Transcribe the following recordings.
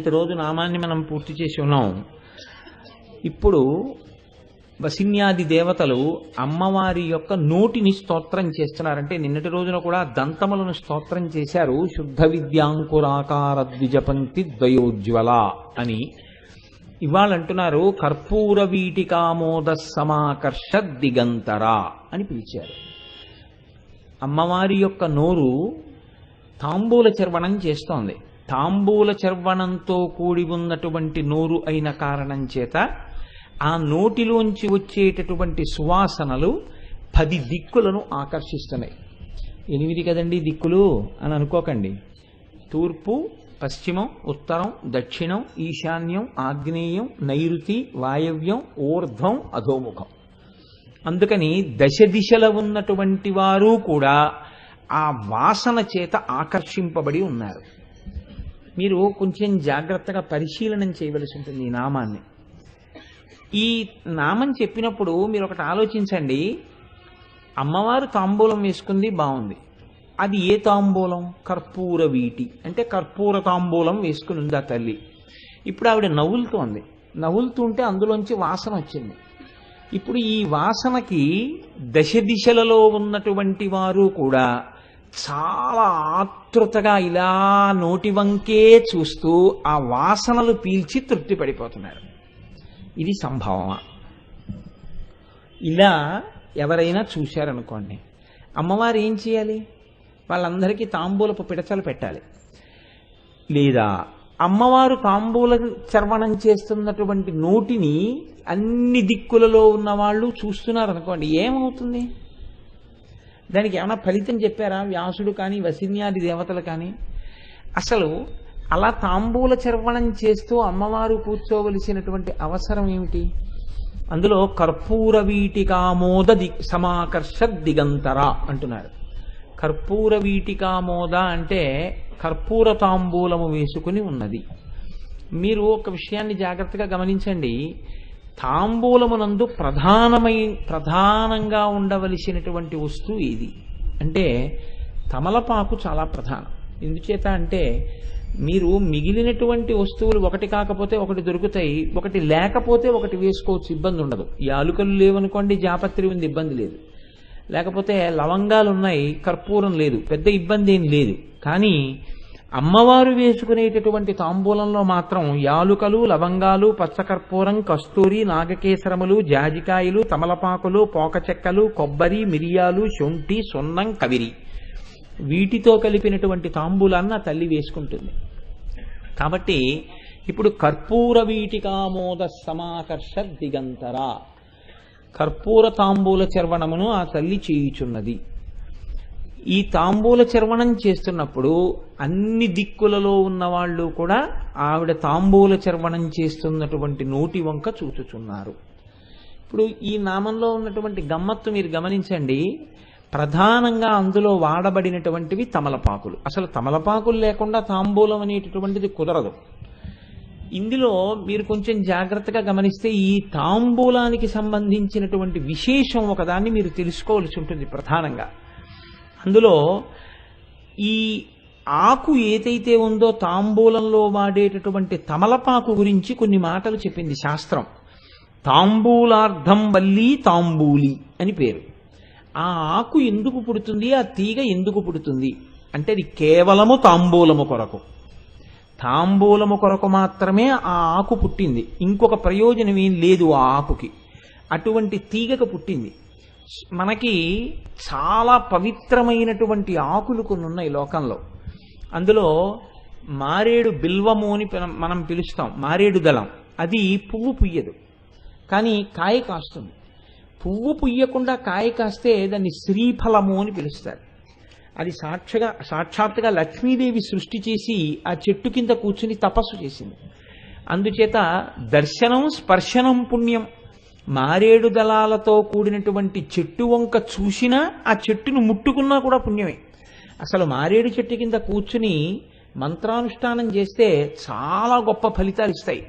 నిన్నటి రోజు నామాన్ని మనం పూర్తి చేసి ఉన్నాం. ఇప్పుడు వసిన్యాది దేవతలు అమ్మవారి యొక్క నోటిని స్తోత్రం చేస్తున్నారంటే నిన్నటి రోజున కూడా దంతములను స్తోత్రం చేశారు. శుద్ధ విద్యాంకురాకార ద్విజపంక్తి ద్వయోజ్వల అని. ఇవాళ అంటున్నారు కర్పూర వీటికామోద సమాకర్ష దిగంతర అని పిలిచారు. అమ్మవారి యొక్క నోరు తాంబూల చర్వణం చేస్తోంది. తాంబూల చర్వణంతో కూడి ఉన్నటువంటి నోరు అయిన కారణం చేత ఆ నోటిలోంచి వచ్చేటటువంటి సువాసనలు 10 దిక్కులను ఆకర్షిస్తున్నాయి. 8 కదండి దిక్కులు అని అనుకోకండి. తూర్పు, పశ్చిమం, ఉత్తరం, దక్షిణం, ఈశాన్యం, ఆగ్నేయం, నైరుతి, వాయవ్యం, ఊర్ధ్వం, అధోముఖం. అందుకని దశ దిశల ఉన్నటువంటి వారు కూడా ఆ వాసన చేత ఆకర్షింపబడి ఉన్నారు. మీరు కొంచెం జాగ్రత్తగా పరిశీలనం చేయవలసి ఉంటుంది ఈ నామాన్ని. ఈ నామం చెప్పినప్పుడు మీరు ఒకటి ఆలోచించండి. అమ్మవారు తాంబూలం వేసుకుంది, బాగుంది. అది ఏ తాంబూలం? కర్పూర వీటి అంటే కర్పూర తాంబూలం వేసుకుని ఉంది ఆ తల్లి. ఇప్పుడు ఆవిడ నవ్వులుతోంది. నవ్వులుతుంటే అందులోంచి వాసన వచ్చింది. ఇప్పుడు ఈ వాసనకి దశ దిశలలో ఉన్నటువంటి వారు కూడా చాలా ఆతృతగా ఇలా నోటి వంకే చూస్తూ ఆ వాసనలు పీల్చి తృప్తి పడిపోతున్నారు. ఇది సంభవమా? ఇలా ఎవరైనా చూశారనుకోండి, అమ్మవారు ఏం చేయాలి? వాళ్ళందరికీ తాంబూలపు పిడచలు పెట్టాలి. లేదా అమ్మవారు తాంబూల చర్వణం చేస్తున్నటువంటి నోటిని అన్ని దిక్కులలో ఉన్న వాళ్ళు చూస్తున్నారనుకోండి, ఏమవుతుంది? దానికి ఏమైనా ఫలితం చెప్పారా వ్యాసుడు కానీ వసిన్యాది దేవతలు కానీ? అసలు అలా తాంబూల చర్వణం చేస్తూ అమ్మవారు కూర్చోవలసినటువంటి అవసరం ఏమిటి? అందులో కర్పూర వీటికామోద సమాకర్ష దిగంతర అంటున్నారు. కర్పూర వీటికామోద అంటే కర్పూర తాంబూలము వేసుకుని ఉన్నది. మీరు ఒక విషయాన్ని జాగ్రత్తగా గమనించండి. తాంబూలమునందు ప్రధానంగా ఉండవలసినటువంటి వస్తువు ఇది అంటే తమలపాకు చాలా ప్రధానం. ఎందుచేత అంటే మీరు మిగిలినటువంటి వస్తువులు ఒకటి కాకపోతే ఒకటి దొరుకుతాయి, ఒకటి లేకపోతే ఒకటి వేసుకోవచ్చు, ఇబ్బంది ఉండదు. యాలుకలు లేవనుకోండి, జాపత్రి ఉంది, ఇబ్బంది లేదు. లేకపోతే లవంగాలు ఉన్నాయి, కర్పూరం లేదు, పెద్ద ఇబ్బంది ఏం లేదు. కానీ అమ్మవారు వేసుకునేటటువంటి తాంబూలంలో మాత్రం యాలుకలు, లవంగాలు, పచ్చకర్పూరం, కస్తూరి, నాగకేసరములు, జాజికాయలు, తమలపాకులు, పోకచెక్కలు, కొబ్బరి, మిరియాలు, శొంఠి, సున్నం, కవిరి వీటితో కలిపినటువంటి తాంబూలాన్ని ఆ తల్లి వేసుకుంటుంది. కాబట్టి ఇప్పుడు కర్పూర వీటికామోద సమాకర్ష దిగంతర కర్పూర తాంబూల చర్వణమును ఆ తల్లి చేయుచున్నది. ఈ తాంబూల చర్వణం చేస్తున్నప్పుడు అన్ని దిక్కులలో ఉన్న వాళ్ళు కూడా ఆవిడ తాంబూల చర్వణం చేస్తున్నటువంటి నోటి వంక చూచుచున్నారు. ఇప్పుడు ఈ నామంలో ఉన్నటువంటి గమ్మత్తు మీరు గమనించండి. ప్రధానంగా అందులో వాడబడినటువంటివి తమలపాకులు. అసలు తమలపాకులు లేకుండా తాంబూలం అనేటటువంటిది కుదరదు. ఇందులో మీరు కొంచెం జాగ్రత్తగా గమనిస్తే ఈ తాంబూలానికి సంబంధించినటువంటి విశేషం ఒకదాన్ని మీరు తెలుసుకోవాల్సి ఉంటుంది. ప్రధానంగా అందులో ఈ ఆకు ఏదైతే ఉందో తాంబూలంలో వాడేటటువంటి తమలపాకు గురించి కొన్ని మాటలు చెప్పింది శాస్త్రం. తాంబూలార్థం వల్లి తాంబూలి అని పేరు. ఆ ఆకు ఎందుకు పుడుతుంది, ఆ తీగ ఎందుకు పుడుతుంది అంటే అది కేవలము తాంబూలము కొరకు. తాంబూలము కొరకు మాత్రమే ఆ ఆకు పుట్టింది, ఇంకొక ప్రయోజనం ఏం లేదు ఆ ఆకుకి. అటువంటి తీగకు పుట్టింది. మనకి చాలా పవిత్రమైనటువంటి ఆకులు కొన్ని ఉన్నాయి లోకంలో. అందులో మారేడు బిల్వము అని మనం పిలుస్తాం. మారేడు దళం అది పువ్వు పుయ్యదు, కానీ కాయ కాస్తుంది. పువ్వు పుయ్యకుండా కాయ కాస్తే దాన్ని శ్రీఫలము అని పిలుస్తారు. అది సాక్షాత్తుగా లక్ష్మీదేవి సృష్టి చేసి ఆ చెట్టు కింద కూర్చుని తపస్సు చేసింది. అందుచేత దర్శనం స్పర్శనం పుణ్యం. మారేడు దళాలతో కూడినటువంటి చెట్టు వంక చూసినా ఆ చెట్టును ముట్టుకున్నా కూడా పుణ్యమే. అసలు మారేడు చెట్టు కింద కూర్చుని మంత్రానుష్ఠానం చేస్తే చాలా గొప్ప ఫలితాలు ఇస్తాయి.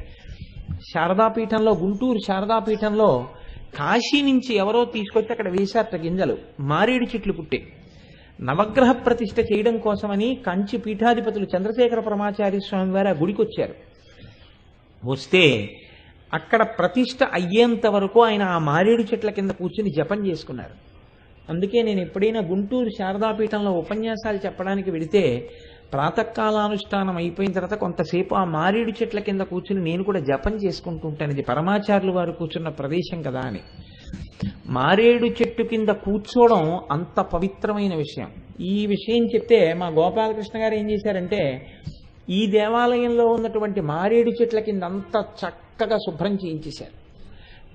శారదాపీఠంలో, గుంటూరు శారదాపీఠంలో కాశీ నుంచి ఎవరో తీసుకొచ్చి అక్కడ వేశారట గింజలు, మారేడు చెట్లు పుట్టే. నవగ్రహ ప్రతిష్ఠ చేయడం కోసమని కంచి పీఠాధిపతులు చంద్రశేఖర పరమాచార్య స్వామి వారు ఆ గుడికి వచ్చారు. వస్తే అక్కడ ప్రతిష్ఠ అయ్యేంత వరకు ఆయన ఆ మారేడు చెట్ల కింద కూర్చుని జపం చేసుకున్నారు. అందుకే నేను ఎప్పుడైనా గుంటూరు శారదాపీఠంలో ఉపన్యాసాలు చెప్పడానికి వెడితే ప్రాతకాలానుష్ఠానం అయిపోయిన తర్వాత కొంతసేపు ఆ మారేడు చెట్ల కింద కూర్చుని నేను కూడా జపం చేసుకుంటూ ఉంటాను. ఇది పరమాచార్యులు వారు కూర్చున్న ప్రదేశం కదా అని. మారేడు చెట్టు కింద కూర్చోవడం అంత పవిత్రమైన విషయం. ఈ విషయం చెప్తే మా గోపాలకృష్ణ గారు ఏం చేశారంటే, ఈ దేవాలయంలో ఉన్నటువంటి మారేడు చెట్ల కింద అంతా చక్కగా శుభ్రం చేయించేశారు.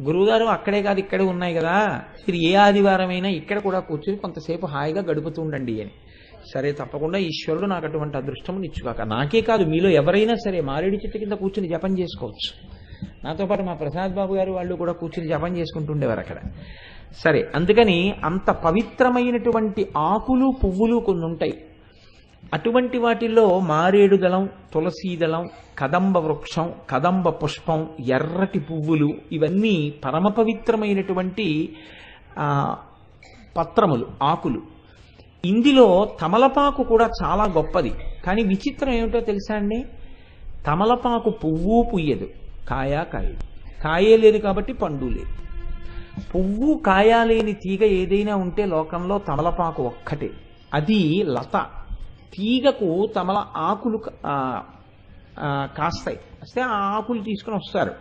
గురువుగారు అక్కడే కాదు ఇక్కడే ఉన్నాయి కదా, మీరు ఏ ఆదివారమైనా ఇక్కడ కూడా కూర్చొని కొంతసేపు హాయిగా గడుపుతూ ఉండండి అని. సరే, తప్పకుండా ఈశ్వరుడు నాకు అటువంటి అదృష్టం ఇచ్చుగాక. నాకే కాదు, మీలో ఎవరైనా సరే మారేడు చెట్టు కింద కూర్చుని జపం చేసుకోవచ్చు. నాతో పాటు మా ప్రసాద్ బాబు గారు వాళ్ళు కూడా కూర్చుని జపం చేసుకుంటుండేవారు అక్కడ. సరే, అందుకని అంత పవిత్రమైనటువంటి ఆకులు పువ్వులు కొన్ని ఉంటాయి. అటువంటి వాటిల్లో మారేడు దళం, తులసీ దళం, కదంబ వృక్షం, కదంబ పుష్పం, ఎర్రటి పువ్వులు, ఇవన్నీ పరమ పవిత్రమైనటువంటి పత్రములు, ఆకులు. ఇందులో తమలపాకు కూడా చాలా గొప్పది. కానీ విచిత్రం ఏమిటో తెలుసా అండి, తమలపాకు పువ్వు పుయ్యదు, కాయ కాయదు. కాయే లేదు కాబట్టి పండు లేదు. పువ్వు కాయ లేని తీగ ఏదైనా ఉంటే లోకంలో తమలపాకు ఒక్కటే. అది లత. తీగకు తమల ఆకులు కాస్తాయి. వస్తే ఆ ఆకులు తీసుకుని వస్తారు.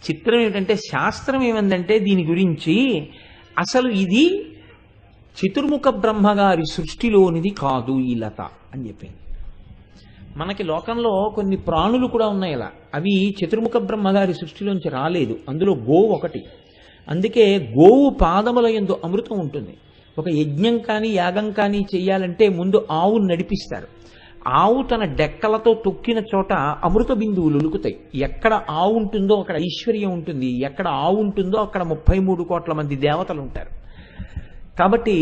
చిత్రం ఏమిటంటే, శాస్త్రం ఏమందంటే దీని గురించి, అసలు ఇది చతుర్ముఖ బ్రహ్మగారి సృష్టిలోనిది కాదు ఈ లత అని చెప్పింది. మనకి లోకంలో కొన్ని ప్రాణులు కూడా ఉన్నాయి అలా, అవి చతుర్ముఖ బ్రహ్మగారి సృష్టిలోంచి రాలేదు. అందులో గోవు ఒకటి. అందుకే గోవు పాదముల యందు అమృతం ఉంటుంది. ఒక యజ్ఞం కానీ యాగం కానీ చెయ్యాలంటే ముందు ఆవును నడిపిస్తారు. ఆవు తన డెక్కలతో తొక్కిన చోట అమృత బిందువులు ఉలుకుతాయి. ఎక్కడ ఆవు ఉంటుందో అక్కడ ఐశ్వర్యం ఉంటుంది. ఎక్కడ ఆవు ఉంటుందో అక్కడ 33 కోట్ల మంది దేవతలు ఉంటారు. కాబట్టి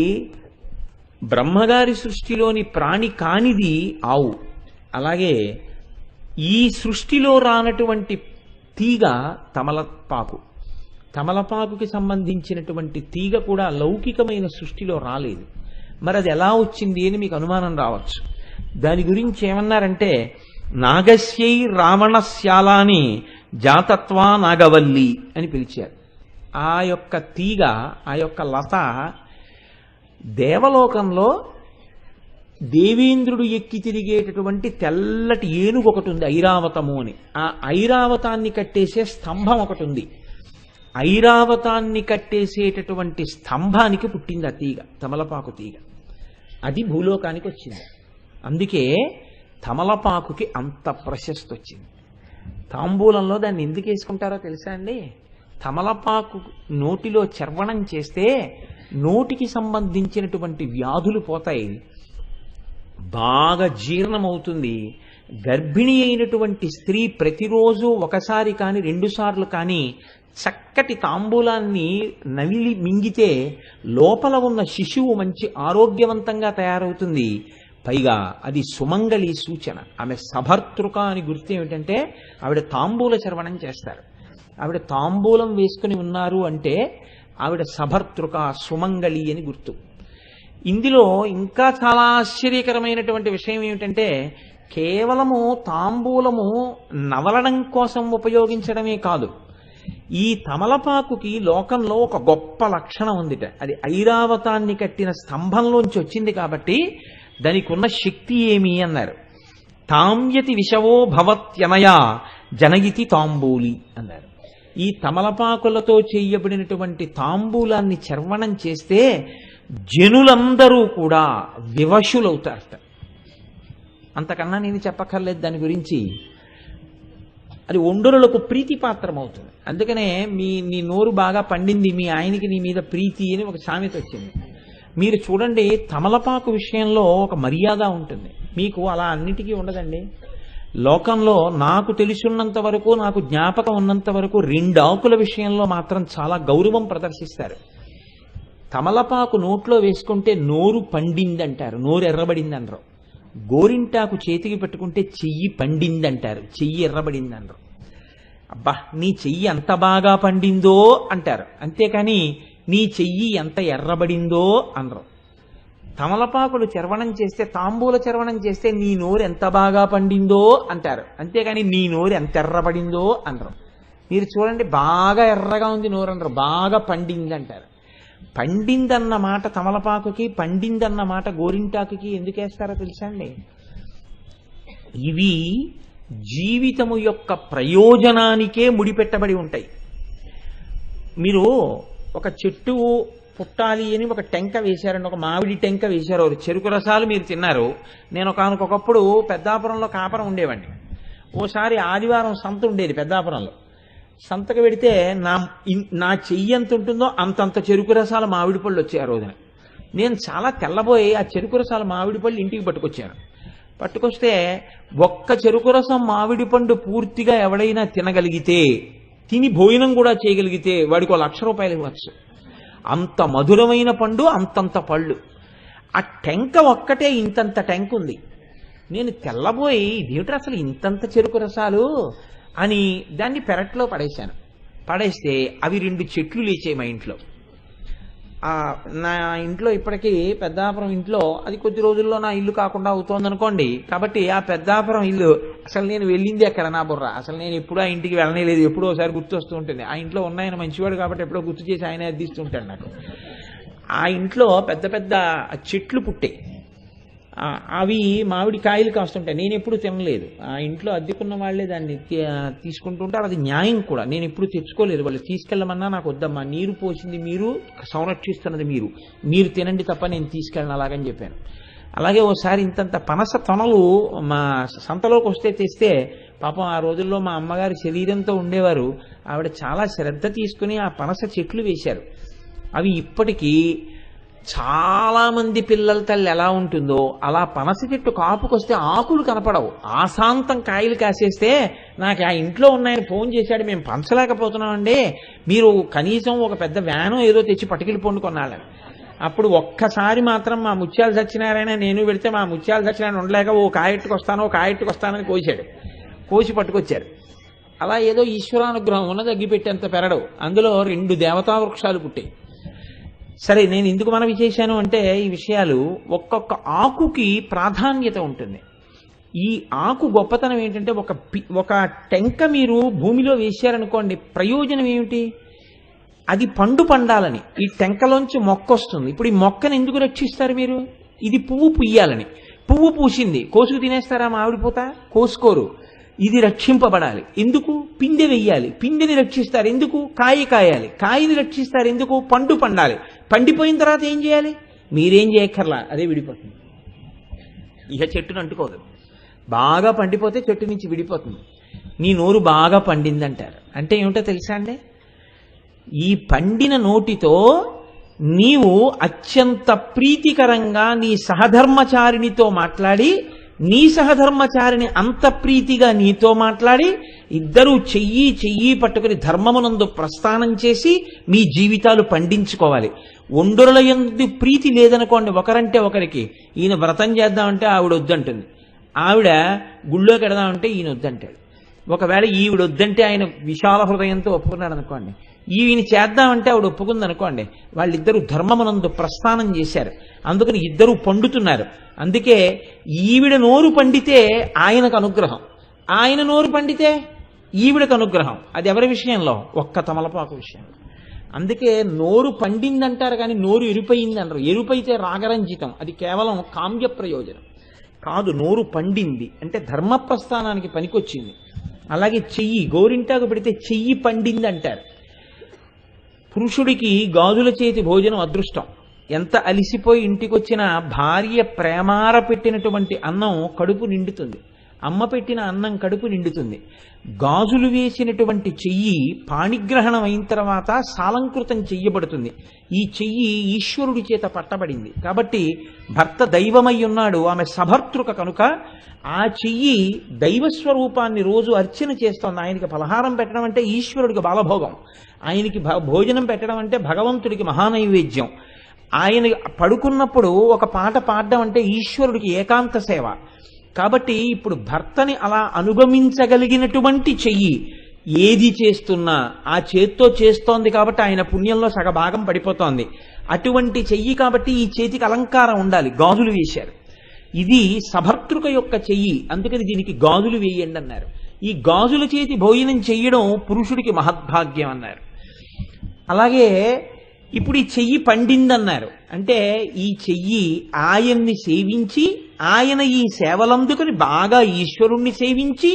బ్రహ్మగారి సృష్టిలోని ప్రాణి కానిది ఆవు. అలాగే ఈ సృష్టిలో రానటువంటి తీగ తమలపాకు. తమలపాకుకి సంబంధించినటువంటి తీగ కూడా లౌకికమైన సృష్టిలో రాలేదు. మరి అది ఎలా వచ్చింది అని మీకు అనుమానం రావచ్చు. దాని గురించి ఏమన్నారంటే, నాగస్యై రావణస్యాలాని జాతత్వా నాగవల్లి అని పిలిచారు. ఆ యొక్క తీగ, ఆ యొక్క లత దేవలోకంలో దేవేంద్రుడు ఎక్కి తిరిగేటటువంటి తెల్లటి ఏనుగు ఒకటి ఉంది, ఐరావతము అని. ఆ ఐరావతాన్ని కట్టేసే స్తంభం ఒకటి ఉంది. ఐరావతాన్ని కట్టేసేటటువంటి స్తంభానికి పుట్టింది ఆ తీగ, తమలపాకు తీగ. అది భూలోకానికి వచ్చింది. అందుకే తమలపాకుకి అంత ప్రశస్తి వచ్చింది. తాంబూలంలో దాన్ని ఎందుకు వేసుకుంటారో తెలుసా అండి? తమలపాకు నోటిలో చర్వణం చేస్తే నోటికి సంబంధించినటువంటి వ్యాధులు పోతాయి, బాగా జీర్ణమవుతుంది. గర్భిణి అయినటువంటి స్త్రీ ప్రతిరోజు ఒకసారి కానీ 2 సార్లు కానీ చక్కటి తాంబూలాన్ని నవిలి మింగితే లోపల ఉన్న శిశువు మంచి ఆరోగ్యవంతంగా తయారవుతుంది. పైగా అది సుమంగళి సూచన. ఆమె సభర్తృక అని గుర్తు ఏమిటంటే, ఆవిడ తాంబూల చర్వణం చేస్తారు. ఆవిడ తాంబూలం వేసుకుని ఉన్నారు అంటే ఆవిడ సభర్తృక, సుమంగళి అని గుర్తు. ఇందులో ఇంకా చాలా ఆశ్చర్యకరమైనటువంటి విషయం ఏమిటంటే, కేవలము తాంబూలము నవలడం కోసం ఉపయోగించడమే కాదు, ఈ తమలపాకుకి లోకంలో ఒక గొప్ప లక్షణం ఉందిట. అది ఐరావతాన్ని కట్టిన స్తంభంలోంచి వచ్చింది కాబట్టి దానికి ఉన్న శక్తి ఏమి అన్నారు. తామ్యతి విషవో భవత్యనయా జనయితి తాంబూలి అన్నారు. ఈ తమలపాకులతో చేయబడినటువంటి తాంబూలాన్ని చర్వణం చేస్తే జనులందరూ కూడా వివశులవుతారట. అంతకన్నా నేను చెప్పక్కర్లేదు దాని గురించి. అది ఒండరులకు ప్రీతిపాత్రం అవుతుంది. అందుకనే నీ నోరు బాగా పండింది, మీ ఆయనకి నీ మీద ప్రీతి అని ఒక సామెత వచ్చింది. మీరు చూడండి, తమలపాకు విషయంలో ఒక మర్యాద ఉంటుంది. మీకు అలా అన్నిటికీ ఉండదండి. లోకంలో నాకు తెలుసున్నంత వరకు, నాకు జ్ఞాపకం ఉన్నంత వరకు 2 ఆకుల విషయంలో మాత్రం చాలా గౌరవం ప్రదర్శిస్తారు. తమలపాకు నోట్లో వేసుకుంటే నోరు పండిందంటారు, నోరు ఎర్రబడిందనరు. గోరింటాకు చేతికి పెట్టుకుంటే చెయ్యి పండిందంటారు, చెయ్యి ఎర్రబడిందనరు. అబ్బా నీ చెయ్యి ఎంత బాగా పండిందో అంటారు, అంతేకాని నీ చెయ్యి ఎంత ఎర్రబడిందో అనరు. తమలపాకులు చర్వణం చేస్తే, తాంబూల చర్వణం చేస్తే నీ నోరు ఎంత బాగా పండిందో అంటారు, అంతేగాని నీ నోరు ఎంత ఎర్రపడిందో అనరు. మీరు చూడండి, బాగా ఎర్రగా ఉంది నోరు అనరు, బాగా పండింది అంటారు. పండిందన్న మాట తమలపాకుకి, పండిందన్న మాట గోరింటాకుకి ఎందుకు వేస్తారో తెలుసా అండి? ఇవి జీవితము యొక్క ప్రయోజనానికే ముడిపెట్టబడి ఉంటాయి. మీరు ఒక చెట్టు పుట్టాలి అని ఒక టెంక వేశారండి, ఒక మామిడి టెంక వేశారు, చెరుకు రసాలు మీరు తిన్నారు. నేను ఒకనకొకప్పుడు పెద్దాపురంలో కాపురం ఉండేవాడిని. ఓసారి ఆదివారం సంత ఉండేది పెద్దాపురంలో. సంతకు పెడితే నా చెయ్యి ఎంత ఉంటుందో అంతంత చెరుకు రసాల మామిడి పళ్ళు వచ్చాయి ఆ రోజున. నేను చాలా తెల్లబోయి ఆ చెరుకు రసాల మామిడి పళ్ళు ఇంటికి పట్టుకొచ్చాను. పట్టుకొస్తే ఒక్క చెరుకు రసం మామిడి పండు పూర్తిగా ఎవడైనా తినగలిగితే, తిని భోజనం కూడా చేయగలిగితే వాడికి 1,00,000 రూపాయలు ఇవ్వచ్చు. అంత మధురమైన పండు, అంతంత పళ్ళు. ఆ టెంక ఒక్కటే ఇంతంత టెంక ఉంది. నేను తెల్లబోయి ఇదేమిటి అసలు ఇంతంత చెరుకు రసాలు అని దాన్ని పెరట్లో పడేశాను. పడేస్తే అవి 2 చెట్లు లేచాయి మా ఇంట్లో. నా ఇంట్లో ఇప్పటికీ పెద్దాపురం ఇంట్లో అది కొద్ది రోజుల్లో నా ఇల్లు కాకుండా అవుతోంది అనుకోండి. కాబట్టి ఆ పెద్దాపురం ఇల్లు అసలు నేను వెళ్ళింది ఎక్కడ నా బుర్ర, అసలు నేను ఎప్పుడూ ఆ ఇంటికి వెళ్ళనే లేదు. ఎప్పుడో ఒకసారి గుర్తు వస్తూ ఉంటుంది. ఆ ఇంట్లో ఉన్నాయన మంచివాడు కాబట్టి ఎప్పుడో గుర్తు చేసి ఆయన అద్దిస్తుంటాడు నాకు. ఆ ఇంట్లో పెద్ద పెద్ద చెట్లు పుట్టాయి. అవి మామిడి కాయలు కాస్తుంటాయి. నేను ఎప్పుడు తినలేదు. ఆ ఇంట్లో అద్దెకున్న వాళ్ళే దాన్ని తీసుకుంటుంటారు. అది న్యాయం కూడా. నేను ఎప్పుడు తెచ్చుకోలేదు. వాళ్ళు తీసుకెళ్ళమన్నా నాకు వద్దమ్మా, నీరు పోసింది మీరు, సంరక్షిస్తున్నది మీరు తినండి తప్ప నేను తీసుకెళ్ళను అలాగని చెప్పాను. అలాగే ఓసారి ఇంతంత పనస తొనలు మా సంతలోకి వస్తే తెస్తే, పాపం ఆ రోజుల్లో మా అమ్మగారి శరీరంతో ఉండేవారు. ఆవిడ చాలా శ్రద్ధ తీసుకుని ఆ పనస చెట్లు వేశారు. అవి ఇప్పటికీ చాలా మంది పిల్లల తల్లి ఎలా ఉంటుందో అలా పనస చెట్టు కాపుకొస్తే ఆకులు కనపడవు, ఆశాంతం కాయలు కాసేస్తే నాకు ఆ ఇంట్లో ఉన్నాయని ఫోన్ చేశాడు, మేము పంచలేకపోతున్నామండి, మీరు కనీసం ఒక పెద్ద వ్యాను ఏదో తెచ్చి పట్టుకెళ్ళిపోండి కొన్నాళ్ళని. అప్పుడు ఒక్కసారి మాత్రం మా ముత్యాలు సత్యనారాయణ నేను పెడితే మా ముత్యాలు సత్యనారాయణ ఉండలేక ఓ కాయెట్టుకొస్తానని కోసాడు. కోసి పట్టుకొచ్చారు. అలా ఏదో ఈశ్వరానుగ్రహం ఉన్న తగ్గిపెట్టేంత పెరడు. అందులో 2 దేవతా వృక్షాలు పుట్టాయి. సరే, నేను ఎందుకు మనవి చేశాను అంటే, ఈ విషయాలు ఒక్కొక్క ఆకుకి ప్రాధాన్యత ఉంటుంది. ఈ ఆకు గొప్పతనం ఏంటంటే, ఒక టెంక మీరు భూమిలో వేశారనుకోండి, ప్రయోజనం ఏమిటి? అది పండాలని. ఈ టెంకలోంచి మొక్క వస్తుంది. ఇప్పుడు ఈ మొక్కను ఎందుకు రక్షిస్తారు మీరు? ఇది పువ్వు పుయ్యాలని. పువ్వు పూసింది, కోసుకు తినేస్తారా మామిడి పూత? కోసుకోరు. ఇది రక్షింపబడాలి. ఎందుకు? పిందె వెయ్యాలి. పిందెని రక్షిస్తారు. ఎందుకు? కాయాలి. కాయని రక్షిస్తారు. ఎందుకు? పండాలి. పండిపోయిన తర్వాత ఏం చేయాలి? మీరేం చేయక్కర్లా, అదే విడిపోతుంది. ఇక చెట్టును అంటుకోదు. బాగా పండిపోతే చెట్టు నుంచి విడిపోతుంది. నీ నోరు బాగా పండిందంటారు. అంటే ఏమిటో తెలుసా అండి? ఈ పండిన నోటితో నీవు అత్యంత ప్రీతికరంగా నీ సహధర్మచారినితో మాట్లాడి, నీ సహధర్మచారిని అంత ప్రీతిగా నీతో మాట్లాడి, ఇద్దరూ చెయ్యి పట్టుకుని ధర్మమునందు ప్రస్థానం చేసి మీ జీవితాలు పండించుకోవాలి. ఒండరుల యందు ప్రీతి లేదనుకోండి, ఒకరంటే ఒకరికి, ఈయన వ్రతం చేద్దామంటే ఆవిడ వద్దంటుంది, ఆవిడ గుళ్ళోకి వెడదామంటే ఈయన వద్దంటాడు. ఒకవేళ ఈవిడ వద్దంటే ఆయన విశాల హృదయంతో ఒప్పుకున్నాడు అనుకోండి, ఈయన చేద్దామంటే ఆవిడ ఒప్పుకుంది అనుకోండి, వాళ్ళిద్దరూ ధర్మమునందు ప్రస్థానం చేశారు. అందుకని ఇద్దరూ పండుతున్నారు. అందుకే ఈవిడ నోరు పండితే ఆయనకు అనుగ్రహం, ఆయన నోరు పండితే ఈవిడకు అనుగ్రహం. అది ఎవరి విషయంలో? ఒక్క తమలపాకు విషయంలో. అందుకే నోరు పండిందంటారు కానీ నోరు ఎరుపయింది అంటారు. ఎరుపైతే రాగరంజితం, అది కేవలం కామ్య ప్రయోజనం కాదు. నోరు పండింది అంటే ధర్మ ప్రస్థానానికి పనికొచ్చింది. అలాగే చెయ్యి, గోరింటాకు పెడితే చెయ్యి పండింది అంటారు. పురుషుడికి గాజుల చేతి భోజనం అదృష్టం. ఎంత అలిసిపోయి ఇంటికొచ్చిన భార్య ప్రేమార పెట్టినటువంటి అన్నం కడుపు నిండుతుంది. అమ్మ పెట్టిన అన్నం కడుపు నిండుతుంది. గాజులు వేసినటువంటి చెయ్యి పాణిగ్రహణం అయిన తర్వాత సాలంకృతం చెయ్యబడుతుంది. ఈ చెయ్యి ఈశ్వరుడి చేత పట్టబడింది కాబట్టి భర్త దైవమై ఉన్నాడు, ఆమె సభర్తృక కనుక ఆ చెయ్యి దైవస్వరూపాన్ని రోజు అర్చన చేస్తోంది. ఆయనకి పలహారం పెట్టడం అంటే ఈశ్వరుడికి బాలభోగం, ఆయనకి భోజనం పెట్టడం అంటే భగవంతుడికి మహానైవేద్యం. ఆయన పడుకున్నప్పుడు ఒక పాట పాడడం అంటే ఈశ్వరుడికి ఏకాంత సేవ. కాబట్టి ఇప్పుడు భర్తని అలా అనుగమించగలిగినటువంటి చెయ్యి, ఏది చేస్తున్నా ఆ చేత్తో చేస్తోంది కాబట్టి ఆయన పుణ్యంలో సగభాగం పడిపోతోంది. అటువంటి చెయ్యి కాబట్టి ఈ చేతికి అలంకారం ఉండాలి, గాజులు వేశారు. ఇది సభర్తృక యొక్క చెయ్యి, అందుకని దీనికి గాజులు వేయండి అన్నారు. ఈ గాజుల చేతి భోజనం చెయ్యడం పురుషుడికి మహద్భాగ్యం అన్నారు. అలాగే ఇప్పుడు ఈ చెయ్యి పండిందన్నారు. అంటే ఈ చెయ్యి ఆయన్ని సేవించి, ఆయన ఈ సేవలందుకుని బాగా ఈశ్వరుణ్ణి సేవించి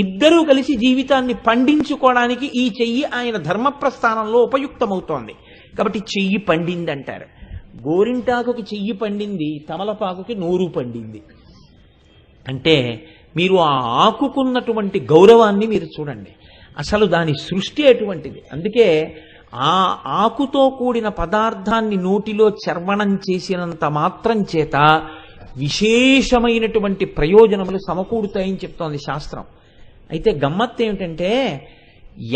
ఇద్దరూ కలిసి జీవితాన్ని పండించుకోవడానికి ఈ చెయ్యి ఆయన ధర్మప్రస్థానంలో ఉపయుక్తమవుతోంది. కాబట్టి చెయ్యి పండింది అంటారు. గోరింటాకుకి చెయ్యి పండింది, తమలపాకుకి నోరు పండింది. అంటే మీరు ఆ ఆకుకున్నటువంటి గౌరవాన్ని మీరు చూడండి. అసలు దాని సృష్టి అటువంటిది. అందుకే ఆ ఆకుతో కూడిన పదార్థాన్ని నోటిలో చర్వణం చేసినంత మాత్రం చేత విశేషమైనటువంటి ప్రయోజనములు సమకూరుతాయని చెప్తోంది శాస్త్రం. అయితే గమ్మత్తు ఏమిటంటే,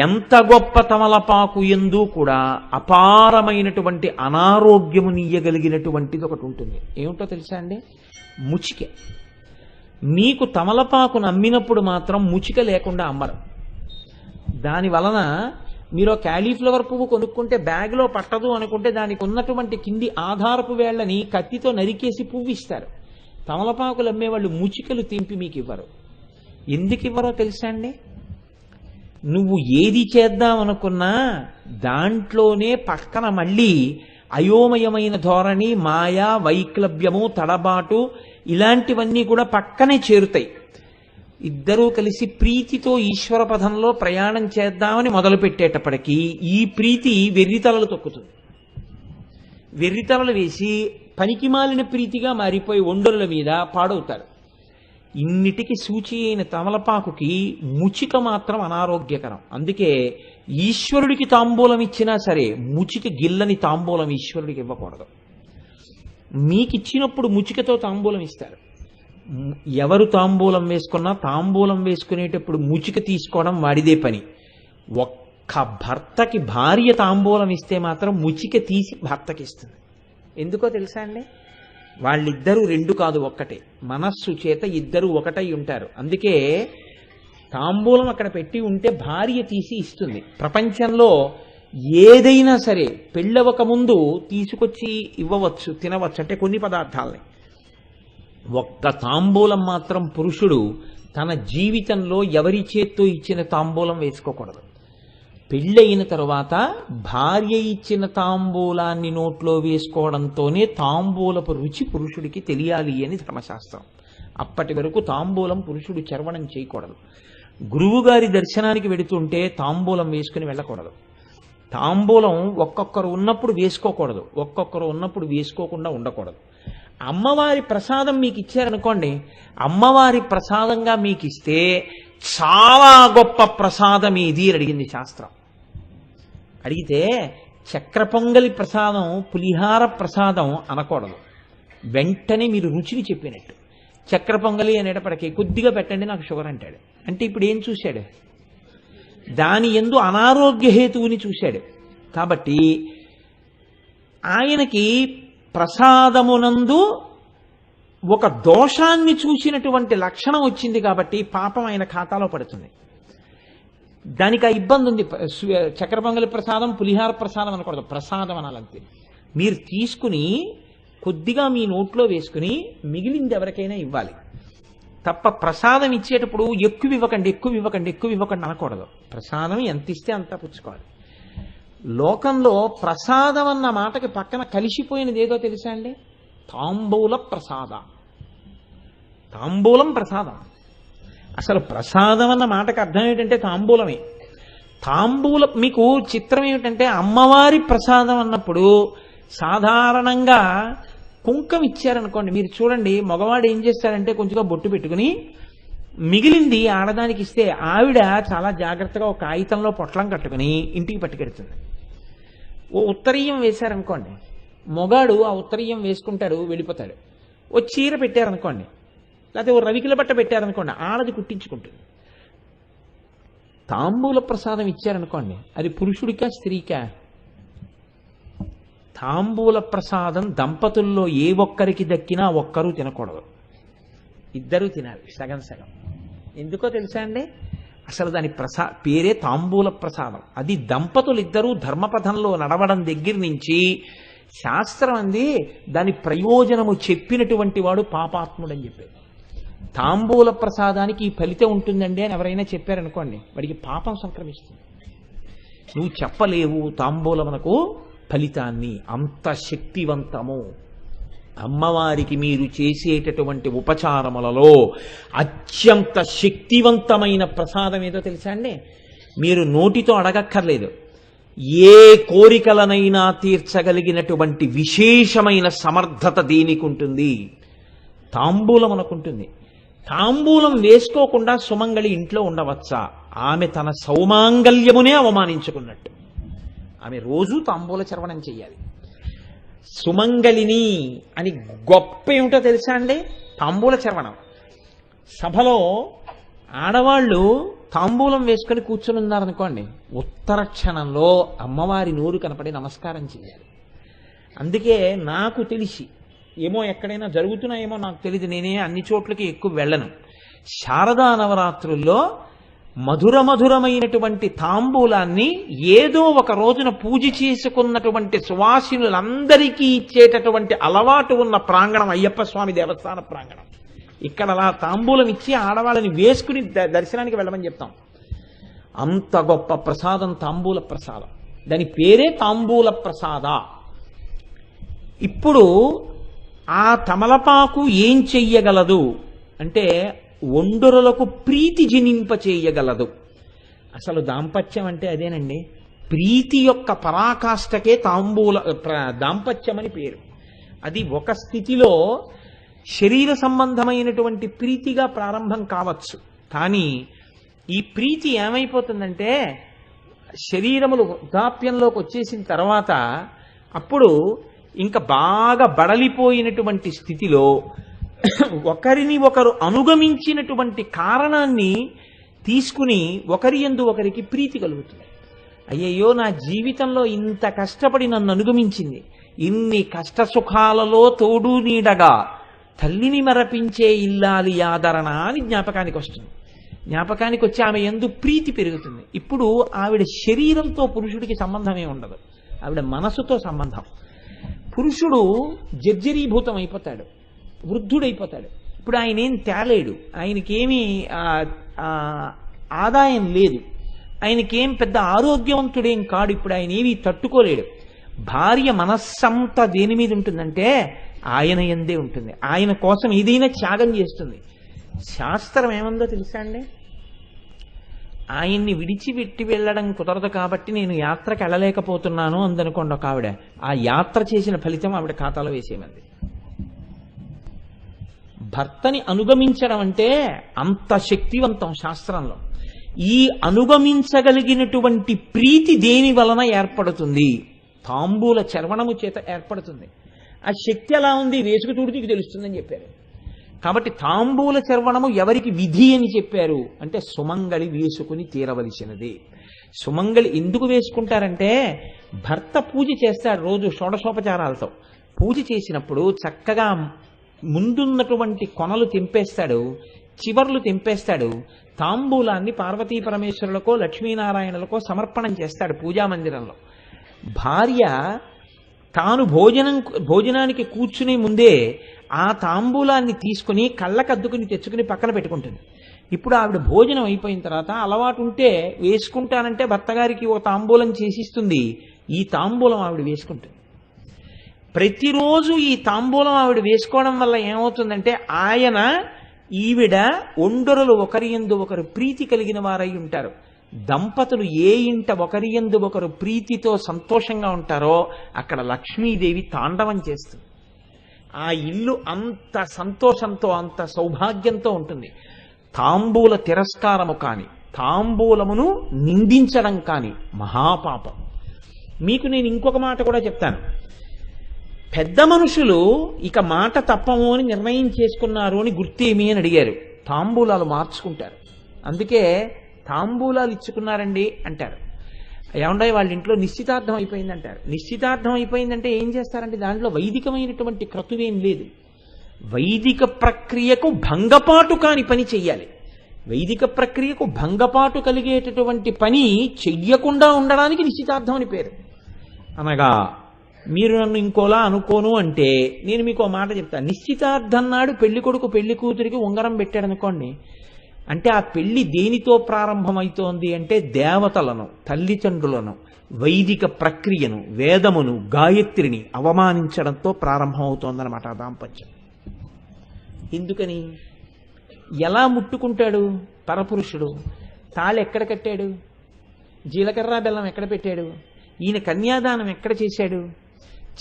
ఎంత గొప్ప తమలపాకు ఎందు కూడా అపారమైనటువంటి అనారోగ్యమునియ్యగలిగినటువంటిది ఒకటి ఉంటుంది. ఏమిటో తెలుసా అండి? ముచిక. మీకు తమలపాకును అమ్మినప్పుడు మాత్రం ముచిక లేకుండా అమ్మరు. దాని వలన మీరు క్యాలీఫ్లవర్ పువ్వు కొనుక్కుంటే బ్యాగ్లో పట్టదు అనుకుంటే దానికి ఉన్నటువంటి కింది ఆధారపు వేళ్లని కత్తితో నరికేసి పువ్వు ఇస్తారు. తమలపాకులు అమ్మేవాళ్ళు ముచికలు తెంపి మీకు ఇవ్వరు. ఎందుకు ఇవ్వరో తెలుసా అండి? నువ్వు ఏది చేద్దామనుకున్నా దాంట్లోనే పక్కన మళ్ళీ అయోమయమైన ధోరణి, మాయా, వైక్లభ్యము, తడబాటు ఇలాంటివన్నీ కూడా పక్కనే చేరుతాయి. ఇద్దరూ కలిసి ప్రీతితో ఈశ్వర పదంలో ప్రయాణం చేద్దామని మొదలుపెట్టేటప్పటికీ ఈ ప్రీతి వెర్రితలలు తొక్కుతుంది. వెర్రితలలు వేసి పనికిమాలిన ప్రీతిగా మారిపోయి ఒండొల్ల మీద పాడవుతారు. ఇన్నిటికి సూచి అయిన తమలపాకుకి ముచిక మాత్రం అనారోగ్యకరం. అందుకే ఈశ్వరుడికి తాంబూలం ఇచ్చినా సరే ముచిక గిల్లని తాంబూలం ఈశ్వరుడికి ఇవ్వకూడదు. మీకిచ్చినప్పుడు ముచికతో తాంబూలం ఇస్తారు. ఎవరు తాంబూలం వేసుకున్నా తాంబూలం వేసుకునేటప్పుడు ముచిక తీసుకోవడం వాడిదే పని. ఒక్క భర్తకి భార్య తాంబూలం ఇస్తే మాత్రం ముచిక తీసి భర్తకి ఇస్తుంది. ఎందుకో తెలుసా అండి? వాళ్ళిద్దరూ రెండు కాదు, ఒక్కటే. మనస్సు చేత ఇద్దరు ఒకటై ఉంటారు. అందుకే తాంబూలం అక్కడ పెట్టి ఉంటే భార్య తీసి ఇస్తుంది. ప్రపంచంలో ఏదైనా సరే పెళ్ళవక ముందు తీసుకొచ్చి ఇవ్వవచ్చు, తినవచ్చు, అంటే కొన్ని పదార్థాలని. ఒక్క తాంబూలం మాత్రం పురుషుడు తన జీవితంలో ఎవరి చేత్తో ఇచ్చిన తాంబూలం వేసుకోకూడదు. పెళ్ళయిన తరువాత భార్య ఇచ్చిన తాంబూలాన్ని నోట్లో వేసుకోవడంతోనే తాంబూలపు రుచి పురుషుడికి తెలియాలి అని ధర్మశాస్త్రం. అప్పటి వరకు తాంబూలం పురుషుడు చర్వణం చేయకూడదు. గురువుగారి దర్శనానికి వెడుతుంటే తాంబూలం వేసుకుని వెళ్ళకూడదు. తాంబూలం ఒక్కొక్కరు ఉన్నప్పుడు వేసుకోకూడదు, ఒక్కొక్కరు ఉన్నప్పుడు వేసుకోకుండా ఉండకూడదు. అమ్మవారి ప్రసాదం మీకు ఇచ్చారనుకోండి, అమ్మవారి ప్రసాదంగా మీకు ఇస్తే చాలా గొప్ప ప్రసాదం ఏది అని అడిగింది శాస్త్రం. అడిగితే చక్ర పొంగలి ప్రసాదం, పులిహార ప్రసాదం అనకూడదు. వెంటనే మీరు రుచిని చెప్పినట్టు. చక్ర పొంగలి అనేటప్పటికీ కొద్దిగా పెట్టండి నాకు షుగర్ అంటాడు. అంటే ఇప్పుడు ఏం చూశాడు? దాని యందు అనారోగ్య హేతువుని చూశాడు. కాబట్టి ఆయనకి ప్రసాదమునందు ఒక దోషాన్ని చూసినటువంటి లక్షణం వచ్చింది కాబట్టి పాపం ఆయన ఖాతాలో పడుతుంది. దానికి ఆ ఇబ్బంది ఉంది. చక్కెర పొంగలి ప్రసాదం, పులిహార ప్రసాదం అనకూడదు, ప్రసాదం అనాలంతే. మీరు తీసుకుని కొద్దిగా మీ నోట్లో వేసుకుని మిగిలింది ఎవరికైనా ఇవ్వాలి తప్ప ప్రసాదం ఇచ్చేటప్పుడు ఎక్కువ ఇవ్వకండి, ఎక్కువ ఇవ్వకండి, ఎక్కువ ఇవ్వకండి అనకూడదు. ప్రసాదం ఎంత ఇస్తే అంతా పుచ్చుకోవాలి. లోకంలో ప్రసాదం అన్న మాటకి పక్కన కలిసిపోయినది ఏదో తెలుసా అండి? తాంబూల ప్రసాద. తాంబూలం ప్రసాదం. అసలు ప్రసాదం అన్న మాటకి అర్థం ఏంటంటే తాంబూలమే. తాంబూలం మీకు చిత్రం ఏమిటంటే అమ్మవారి ప్రసాదం అన్నప్పుడు సాధారణంగా కుంకం ఇచ్చారనుకోండి, మీరు చూడండి మగవాడు ఏం చేస్తారంటే కొంచెంగా బొట్టు పెట్టుకుని మిగిలింది ఆడదానికి ఇస్తే ఆవిడ చాలా జాగ్రత్తగా ఒక కాగితంలో పొట్లం కట్టుకుని ఇంటికి పట్టుకెడుతుంది. ఓ ఉత్తరీయం వేశారనుకోండి, మొగాడు ఆ ఉత్తరీయం వేసుకుంటాడు, వెళ్ళిపోతాడు. ఓ చీర పెట్టారనుకోండి, లేకపోతే ఓ రవికిల బట్ట పెట్టారనుకోండి, ఆడది కుట్టించుకుంటుంది. తాంబూల ప్రసాదం ఇచ్చారనుకోండి, అది పురుషుడికా స్త్రీకా? తాంబూల ప్రసాదం దంపతుల్లో ఏ ఒక్కరికి దక్కినా ఒక్కరూ తినకూడదు, ఇద్దరూ తినాలి, సగం సగం. ఎందుకో తెలుసా అండి? అసలు దాని పేరే తాంబూల ప్రసాదం. అది దంపతులిద్దరూ ధర్మపథంలో నడవడం దగ్గర నుంచి శాస్త్రం అంది దాని ప్రయోజనము చెప్పినటువంటి వాడు పాపాత్ముడని చెప్పారు. తాంబూల ప్రసాదానికి ఈ ఫలితం ఉంటుందండి అని ఎవరైనా చెప్పారనుకోండి, వాడికి పాపం సంక్రమిస్తుంది. నువ్వు చెప్పలేవు తాంబూలమునకు ఫలితాన్ని, అంత శక్తివంతము. అమ్మవారికి మీరు చేసేటటువంటి ఉపచారములలో అత్యంత శక్తివంతమైన ప్రసాదం ఏదో తెలుసా అండి? మీరు నోటితో అడగక్కర్లేదు, ఏ కోరికలనైనా తీర్చగలిగినటువంటి విశేషమైన సమర్థత దేనికి ఉంటుంది? తాంబూలమునకుంటుంది. తాంబూలం వేసుకోకుండా సుమంగళి ఇంట్లో ఉండవచ్చా? ఆమె తన సౌమాంగల్యమునే అవమానించుకున్నట్టు. ఆమె రోజూ తాంబూల చర్వణం చెయ్యాలి. సుమంగళిని అని గొప్ప ఏమిటో తెలుసా అండి? తాంబూల చర్వణం. సభలో ఆడవాళ్ళు తాంబూలం వేసుకొని కూర్చొని ఉన్నారనుకోండి, ఉత్తర క్షణంలో అమ్మవారి నోరు కనపడి నమస్కారం చేయాలి. అందుకే నాకు తెలిసి, ఏమో ఎక్కడైనా జరుగుతున్నాయేమో నాకు తెలియదు, నేనే అన్ని చోట్లకి ఎక్కువ వెళ్ళను, శారదా నవరాత్రుల్లో మధురమైనటువంటి తాంబూలాన్ని ఏదో ఒక రోజున పూజ చేసుకున్నటువంటి సువాసినులందరికీ ఇచ్చేటటువంటి అలవాటు ఉన్న ప్రాంగణం అయ్యప్ప స్వామి దేవస్థాన ప్రాంగణం. ఇక్కడ అలా తాంబూలం ఇచ్చి ఆడవాళ్ళని వేసుకుని దర్శనానికి వెళ్ళమని చెప్తాం. అంత గొప్ప ప్రసాదం తాంబూల ప్రసాదం. దాని పేరే తాంబూల ప్రసాద. ఇప్పుడు ఆ తమలపాకు ఏం చెయ్యగలదు అంటే ఒండరులకు ప్రీతి జనింపచేయగలదు. అసలు దాంపత్యం అంటే అదేనండి. ప్రీతి యొక్క పరాకాష్ఠకే దాంపత్యం అని పేరు. అది ఒక స్థితిలో శరీర సంబంధమైనటువంటి ప్రీతిగా ప్రారంభం కావచ్చు, కానీ ఈ ప్రీతి ఏమైపోతుందంటే శరీరములు వృద్ధాప్యంలోకి వచ్చేసిన తర్వాత అప్పుడు ఇంకా బాగా బడలిపోయినటువంటి స్థితిలో ఒకరిని ఒకరు అనుగమించినటువంటి కారణాన్ని తీసుకుని ఒకరి యందు ఒకరికి ప్రీతి కలుగుతుంది. అయ్యయ్యో, నా జీవితంలో ఇంత కష్టపడి నన్ను అనుగమించింది, ఇన్ని కష్ట సుఖాలలో తోడు నీడగా తల్లిని మరపించే ఇల్లాలి ఆదరణ అని జ్ఞాపకానికి వస్తుంది. జ్ఞాపకానికి వచ్చి ఆమె యందు ప్రీతి పెరుగుతుంది. ఇప్పుడు ఆవిడ శరీరంతో పురుషుడికి సంబంధమే ఉండదు, ఆవిడ మనసుతో సంబంధం. పురుషుడు జర్జరీభూతం అయిపోతాడు, వృద్ధుడైపోతాడు. ఇప్పుడు ఆయన ఏం తేలేడు, ఆయనకేమీ ఆదాయం లేదు, ఆయనకేం పెద్ద ఆరోగ్యవంతుడేం కాడు. ఇప్పుడు ఆయన ఏమీ తట్టుకోలేడు. భార్య మనస్సంతా దేని మీద ఉంటుందంటే ఆయన యందే ఉంటుంది. ఆయన కోసం ఏదైనా త్యాగం చేస్తుంది. శాస్త్రం ఏమందో తెలుసా అండి? ఆయన్ని విడిచిపెట్టి వెళ్ళడం కుదరదు కాబట్టి నేను యాత్రకు వెళ్ళలేకపోతున్నాను అందనుకోండి ఒక ఆవిడ, ఆ యాత్ర చేసిన ఫలితం ఆవిడ ఖాతాలో వేసేమంది. భర్తని అనుగమించడం అంటే అంత శక్తివంతం శాస్త్రంలో. ఈ అనుగమించగలిగినటువంటి ప్రీతి దేని వలన ఏర్పడుతుంది? తాంబూల చర్వణము చేత ఏర్పడుతుంది. ఆ శక్తి ఎలా ఉంది వేసుకు చూడు నీకు తెలుస్తుందని చెప్పారు. కాబట్టి తాంబూల చర్వణము ఎవరికి విధి అని చెప్పారు అంటే సుమంగళి వేసుకుని తీరవలసినది. సుమంగళి ఎందుకు వేసుకుంటారంటే భర్త పూజ చేస్తాడు రోజు షోడశోపచారాలతో. పూజ చేసినప్పుడు చక్కగా ముందున్నటువంటి కొనలు తెంపేస్తాడు, చివర్లు తెంపేస్తాడు, తాంబూలాన్ని పార్వతీ పరమేశ్వరులకో లక్ష్మీనారాయణులకో సమర్పణం చేస్తాడు పూజా మందిరంలో. భార్య తాను భోజనానికి కూర్చునే ముందే ఆ తాంబూలాన్ని తీసుకుని కళ్ళకద్దుకుని తెచ్చుకుని పక్కన పెట్టుకుంటుంది. ఇప్పుడు ఆవిడ భోజనం అయిపోయిన తర్వాత అలవాటు ఉంటే వేసుకుంటానంటే భర్త గారికి ఓ తాంబూలం చేసిస్తుంది, ఈ తాంబూలం ఆవిడ వేసుకుంటుంది. ప్రతిరోజు ఈ తాంబూలం ఆవిడ వేసుకోవడం వల్ల ఏమవుతుందంటే ఆయన ఈవిడ ఒండరులు ఒకరి యందు ఒకరు ప్రీతి కలిగిన వారై ఉంటారు. దంపతులు ఏ ఇంట ఒకరి యందు ఒకరు ప్రీతితో సంతోషంగా ఉంటారో అక్కడ లక్ష్మీదేవి తాండవం చేస్తుంది. ఆ ఇల్లు అంత సంతోషంతో అంత సౌభాగ్యంతో ఉంటుంది. తాంబూల తిరస్కారము కాని తాంబూలమును నిందించడం కాని మహాపాపం. మీకు నేను ఇంకొక మాట కూడా చెప్తాను. పెద్ద మనుషులు ఇక మాట తప్పము అని నిర్ణయం చేసుకున్నారు అని గుర్తేమి అని అడిగారు. తాంబూలాలు మార్చుకుంటారు. అందుకే తాంబూలాలు ఇచ్చుకున్నారండి అంటారు. ఏమంటే వాళ్ళ ఇంట్లో నిశ్చితార్థం అయిపోయింది అంటారు. నిశ్చితార్థం అయిపోయిందంటే ఏం చేస్తారంటే దాంట్లో వైదికమైనటువంటి క్రతువేం లేదు. వైదిక ప్రక్రియకు భంగపాటు కాని పని చెయ్యాలి. వైదిక ప్రక్రియకు భంగపాటు కలిగేటటువంటి పని చెయ్యకుండా ఉండడానికి నిశ్చితార్థం అని పేరు. అనగా మీరు నన్ను ఇంకోలా అనుకోను అంటే నేను మీకు మాట చెప్తాను. నిశ్చితార్థం నాడు పెళ్లి కొడుకు పెళ్లి కూతురికి ఉంగరం పెట్టాడు అనుకోండి, అంటే ఆ పెళ్లి దేనితో ప్రారంభమవుతోంది అంటే దేవతలను, తల్లిదండ్రులను, వైదిక ప్రక్రియను, వేదమును, గాయత్రిని అవమానించడంతో ప్రారంభమవుతోందన్నమాట ఆ దాంపత్యం. ఎందుకని? ఎలా ముట్టుకుంటాడు పరపురుషుడు? తాళి ఎక్కడ కట్టాడు? జీలకర్ర బెల్లం ఎక్కడ పెట్టాడు? ఈయన కన్యాదానం ఎక్కడ చేశాడు?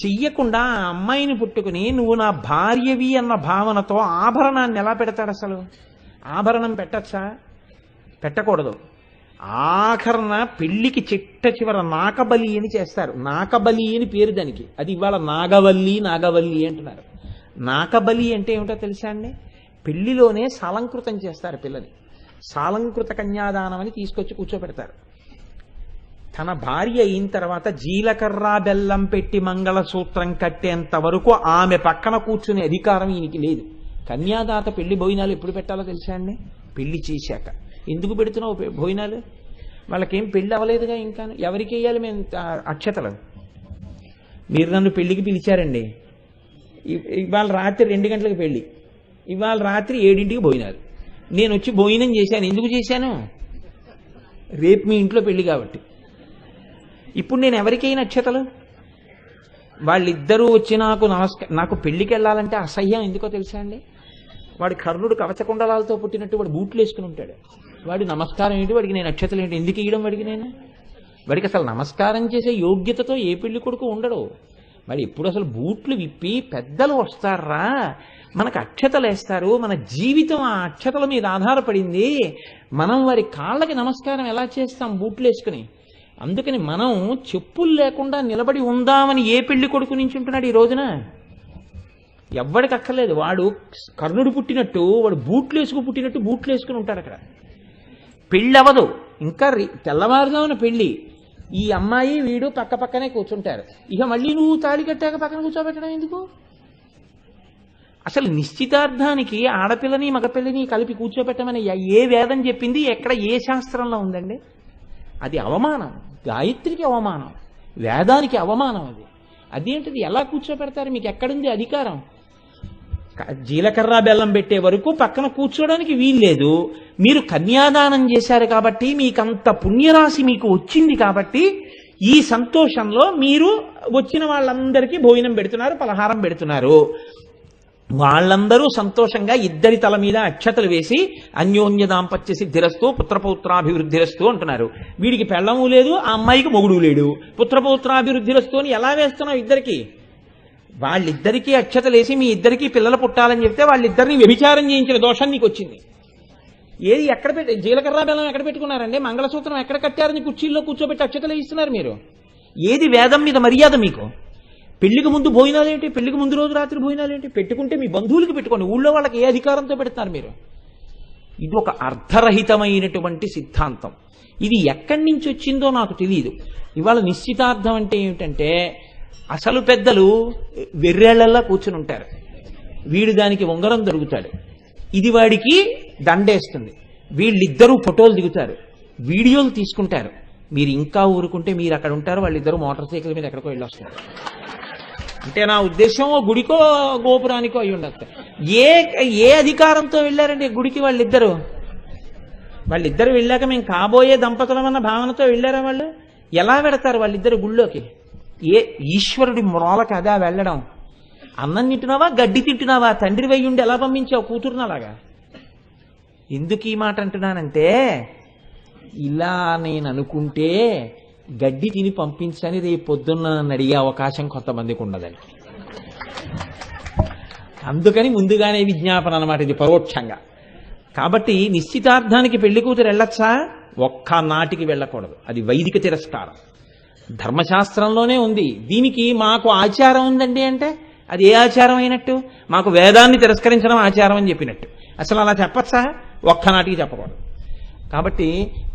చెయ్యకుండా ఆ అమ్మాయిని పుట్టుకుని నువ్వు నా భార్యవి అన్న భావనతో ఆభరణాన్ని ఎలా పెడతాడు? అసలు ఆభరణం పెట్టచ్చా? పెట్టకూడదు. ఆఖరణ పెళ్లికి చిట్ట చివర నాకబలి అని చేస్తారు. నాకబలి అని పేరు దానికి. అది ఇవాళ నాగవల్లి నాగవల్లి అంటున్నారు. నాకబలి అంటే ఏమిటో తెలుసా అండి? పెళ్లిలోనే సాలంకృతం చేస్తారు పిల్లని. సాలంకృత కన్యాదానం అని తీసుకొచ్చి కూర్చోబెడతారు. తన భార్య అయిన తర్వాత జీలకర్ర బెల్లం పెట్టి మంగళసూత్రం కట్టేంత వరకు ఆమె పక్కన కూర్చునే అధికారం ఈయనకి లేదు. కన్యాదాత పెళ్లి భోజనాలు ఎప్పుడు పెట్టాలో తెలుసా అండి? పెళ్లి చేశాక. ఎందుకు పెడుతున్నావు భోజనాలు? వాళ్ళకేం పెళ్లి అవ్వలేదుగా ఇంకా. ఎవరికి వేయాలి మేము అక్షతలు? మీరు నన్ను పెళ్లికి పిలిచారండి, ఇవాళ రాత్రి 2 గంటలకు పెళ్లి, ఇవాళ రాత్రి 7ంటికి భోజనాలు. నేను వచ్చి భోజనం చేశాను. ఎందుకు చేశాను? రేపు మీ ఇంట్లో పెళ్లి కాబట్టి. ఇప్పుడు నేను ఎవరికైనా అక్షతలు? వాళ్ళిద్దరూ వచ్చి నాకు పెళ్లికి వెళ్ళాలంటే అసహ్యం. ఎందుకో తెలుసా అండి? వాడి కర్ణుడు కవచకుండలాలతో పుట్టినట్టు వాడు బూట్లు వేసుకుని ఉంటాడు. వాడి నమస్కారం ఏంటి? వాడికి నేను అక్షతలు ఏంటి? ఎందుకు ఇవ్వడం వాడికి నేను? వాడికి అసలు నమస్కారం చేసే యోగ్యతతో ఏ పెళ్లి కొడుకు ఉండడు. వాడు ఎప్పుడు అసలు బూట్లు విప్పి పెద్దలు వస్తారా మనకు అక్షతలు వేస్తారు. మన జీవితం ఆ అక్షతల మీద ఆధారపడింది. మనం వారి కాళ్ళకి నమస్కారం ఎలా చేస్తాం? బూట్లు వేసుకుని. అందుకని మనం చెప్పులు లేకుండా నిలబడి ఉందామని ఏ పెళ్లి కొడుకు నుంచి ఉంటున్నాడు ఈ రోజున? ఎవ్వడికి అక్కర్లేదు. వాడు కర్ణుడు పుట్టినట్టు వాడు బూట్లు వేసుకు పుట్టినట్టు బూట్లు వేసుకుని ఉంటాడు అక్కడ. పెళ్ళి అవ్వదు ఇంకా. తెల్లవారుజామున పెళ్లి. ఈ అమ్మాయి వీడు పక్క పక్కనే కూర్చుంటారు. ఇక మళ్ళీ నువ్వు తాళి కట్టాక పక్కన కూర్చోబెట్టడం ఎందుకు? అసలు నిశ్చితార్థానికి ఆడపిల్లని మగపిల్లని కలిపి కూర్చోబెట్టమని ఏ వేదం చెప్పింది? ఎక్కడ ఏ శాస్త్రంలో ఉందండి? అది అవమానం. గాయత్రికి అవమానం, వేదానికి అవమానం. అదేంటిది? ఎలా కూర్చోబెడతారు? మీకు ఎక్కడుంది అధికారం? జీలకర్ర బెల్లం పెట్టే వరకు పక్కన కూర్చోడానికి వీల్లేదు. మీరు కన్యాదానం చేశారు కాబట్టి మీకంత పుణ్యరాశి మీకు వచ్చింది కాబట్టి ఈ సంతోషంలో మీరు వచ్చిన వాళ్ళందరికీ భోజనం పెడుతున్నారు, పలహారం పెడుతున్నారు. వాళ్ళందరూ సంతోషంగా ఇద్దరి తల మీద అక్షతలు వేసి అన్యోన్య దాంపత్య సిద్ధిరస్తూ పుత్రపౌత్రాభివృద్ధిరస్తూ అంటున్నారు. వీడికి పెళ్ళము లేదు, ఆ అమ్మాయికి మొగుడు లేడు. పుత్రపౌత్రాభివృద్ధిరస్తూ అని ఎలా వేస్తున్నావు ఇద్దరికి? వాళ్ళిద్దరికీ అక్షతలు వేసి మీ ఇద్దరికీ పిల్లలు పుట్టాలని చెప్తే వాళ్ళిద్దరిని వ్యభిచారం చేయించిన దోషం నీకు వచ్చింది. ఏది ఎక్కడ పెట్టి జీలకర్ర బెల్లం ఎక్కడ పెట్టుకున్నారండి? మంగళసూత్రం ఎక్కడ కట్టారని కుర్చీల్లో కూర్చోబెట్టి అక్షతలు ఇస్తున్నారు మీరు. ఏది వేదం మీద మర్యాద మీకు? పెళ్లికి ముందు భోజనాలు ఏంటి? పెళ్లికి ముందు రోజు రాత్రి భోజనాలు ఏంటి? పెట్టుకుంటే మీ బంధువులకి పెట్టుకోండి. ఊళ్ళో వాళ్ళకి ఏ అధికారంతో పెడతారు మీరు? ఇది ఒక అర్థరహితమైనటువంటి సిద్ధాంతం. ఇది ఎక్కడి నుంచి వచ్చిందో నాకు తెలియదు. ఇవాళ నిశ్చితార్థం అంటే ఏమిటంటే అసలు పెద్దలు వెర్రేళ్లల్లా కూర్చుని ఉంటారు. వీడు దానికి ఉంగరం దొరుకుతాడు, ఇది వాడికి దండేస్తుంది. వీళ్ళిద్దరూ ఫోటోలు దిగుతారు, వీడియోలు తీసుకుంటారు. మీరు ఇంకా ఊరుకుంటే మీరు అక్కడ ఉంటారు, వాళ్ళిద్దరూ మోటార్ సైకిల్ మీద ఎక్కడికో వెళ్ళొస్తారు. అంటే నా ఉద్దేశం గుడికో గోపురానికో అయి ఉండదు. ఏ అధికారంతో వెళ్ళారండి గుడికి వాళ్ళిద్దరు? వాళ్ళిద్దరు వెళ్ళాక మేము కాబోయే దంపతులమన్న భావనతో వెళ్ళారా వాళ్ళు? ఎలా వెడతారు వాళ్ళిద్దరు గుళ్ళోకి? ఏ ఈశ్వరుడి మ్రోలకి అదా వెళ్ళడం? అన్నం తింటున్నావా, గడ్డి తింటున్నావా? తండ్రి వెయ్యుండి ఎలా పంపించావు కూతురునలాగా? ఎందుకు ఈ మాట అంటున్నానంటే, ఇలా నేను అనుకుంటే గడ్డి తిని పంపించని రేపు పొద్దున్న నన్ను అడిగే అవకాశం కొంతమందికి ఉండదని. అందుకని ముందుగానే విజ్ఞాపన అన్నమాట ఇది పరోక్షంగా. కాబట్టి నిశ్చితార్థానికి పెళ్లి కూతురు వెళ్ళొచ్చా? ఒక్క నాటికి వెళ్ళకూడదు. అది వైదిక తిరస్కారం. ధర్మశాస్త్రంలోనే ఉంది. దీనికి మాకు ఆచారం ఉందండి అంటే అది ఏ ఆచారం అయినట్టు? మాకు వేదాన్ని తిరస్కరించడం ఆచారం అని చెప్పినట్టు. అసలు అలా చెప్పచ్చా? ఒక్కనాటికి చెప్పకూడదు. కాబట్టి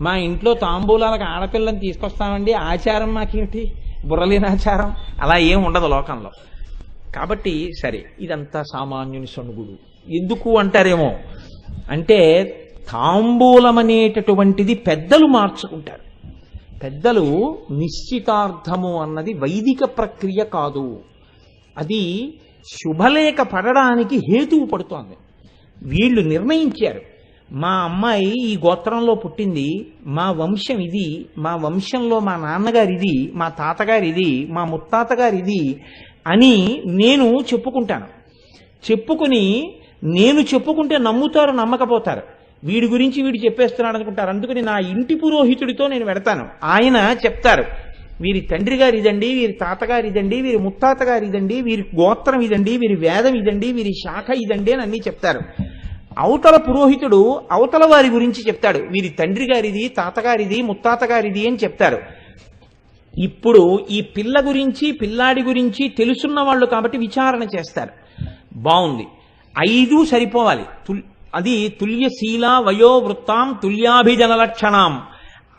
మా ఇంట్లో తాంబూలాలకు ఆడపిల్లని తీసుకొస్తామండి, ఆచారం మాకేమిటి? బుర్రలేని ఆచారం. అలా ఏం ఉండదు లోకంలో. కాబట్టి సరే, ఇదంతా సామాన్యుని సొనుగుడు. ఎందుకు అంటారేమో అంటే తాంబూలం అనేటటువంటిది పెద్దలు మార్చుకుంటారు. పెద్దలు నిశ్చితార్థము అన్నది వైదిక ప్రక్రియ కాదు, అది శుభలేఖ పడడానికి హేతువు పడుతోంది. వీళ్ళు నిర్ణయించారు, మా అమ్మాయి ఈ గోత్రంలో పుట్టింది, మా వంశం ఇది, మా వంశంలో మా నాన్నగారు ఇది, మా తాతగారు ఇది, మా ముత్తాతగారు ఇది అని నేను చెప్పుకుంటాను. చెప్పుకుని నేను చెప్పుకుంటే నమ్ముతారు, నమ్మకపోతారు. వీడి గురించి వీడు చెప్పేస్తున్నాడు అనుకుంటారు. అందుకని నా ఇంటి పురోహితుడితో నేను వెడతాను. ఆయన చెప్తారు, వీరి తండ్రి గారు ఇదండి, వీరి తాతగారు ఇదండి, వీరి ముత్తాతగారు ఇదండి, వీరి గోత్రం ఇదండి, వీరి వేదం ఇదండి, వీరి శాఖ ఇదండి అని అన్నీ చెప్తారు. అవతల పురోహితుడు అవతల వారి గురించి చెప్తాడు, వీరి తండ్రి గారిది, తాతగారిది, ముత్తాతగారిది అని చెప్తారు. ఇప్పుడు ఈ పిల్ల గురించి పిల్లాడి గురించి తెలుసున్న వాళ్ళు కాబట్టి విచారణ చేస్తారు. బాగుంది, 5 సరిపోవాలి. అది తుల్యశీల వయోవృత్తాం తుల్యాభిజన లక్షణం.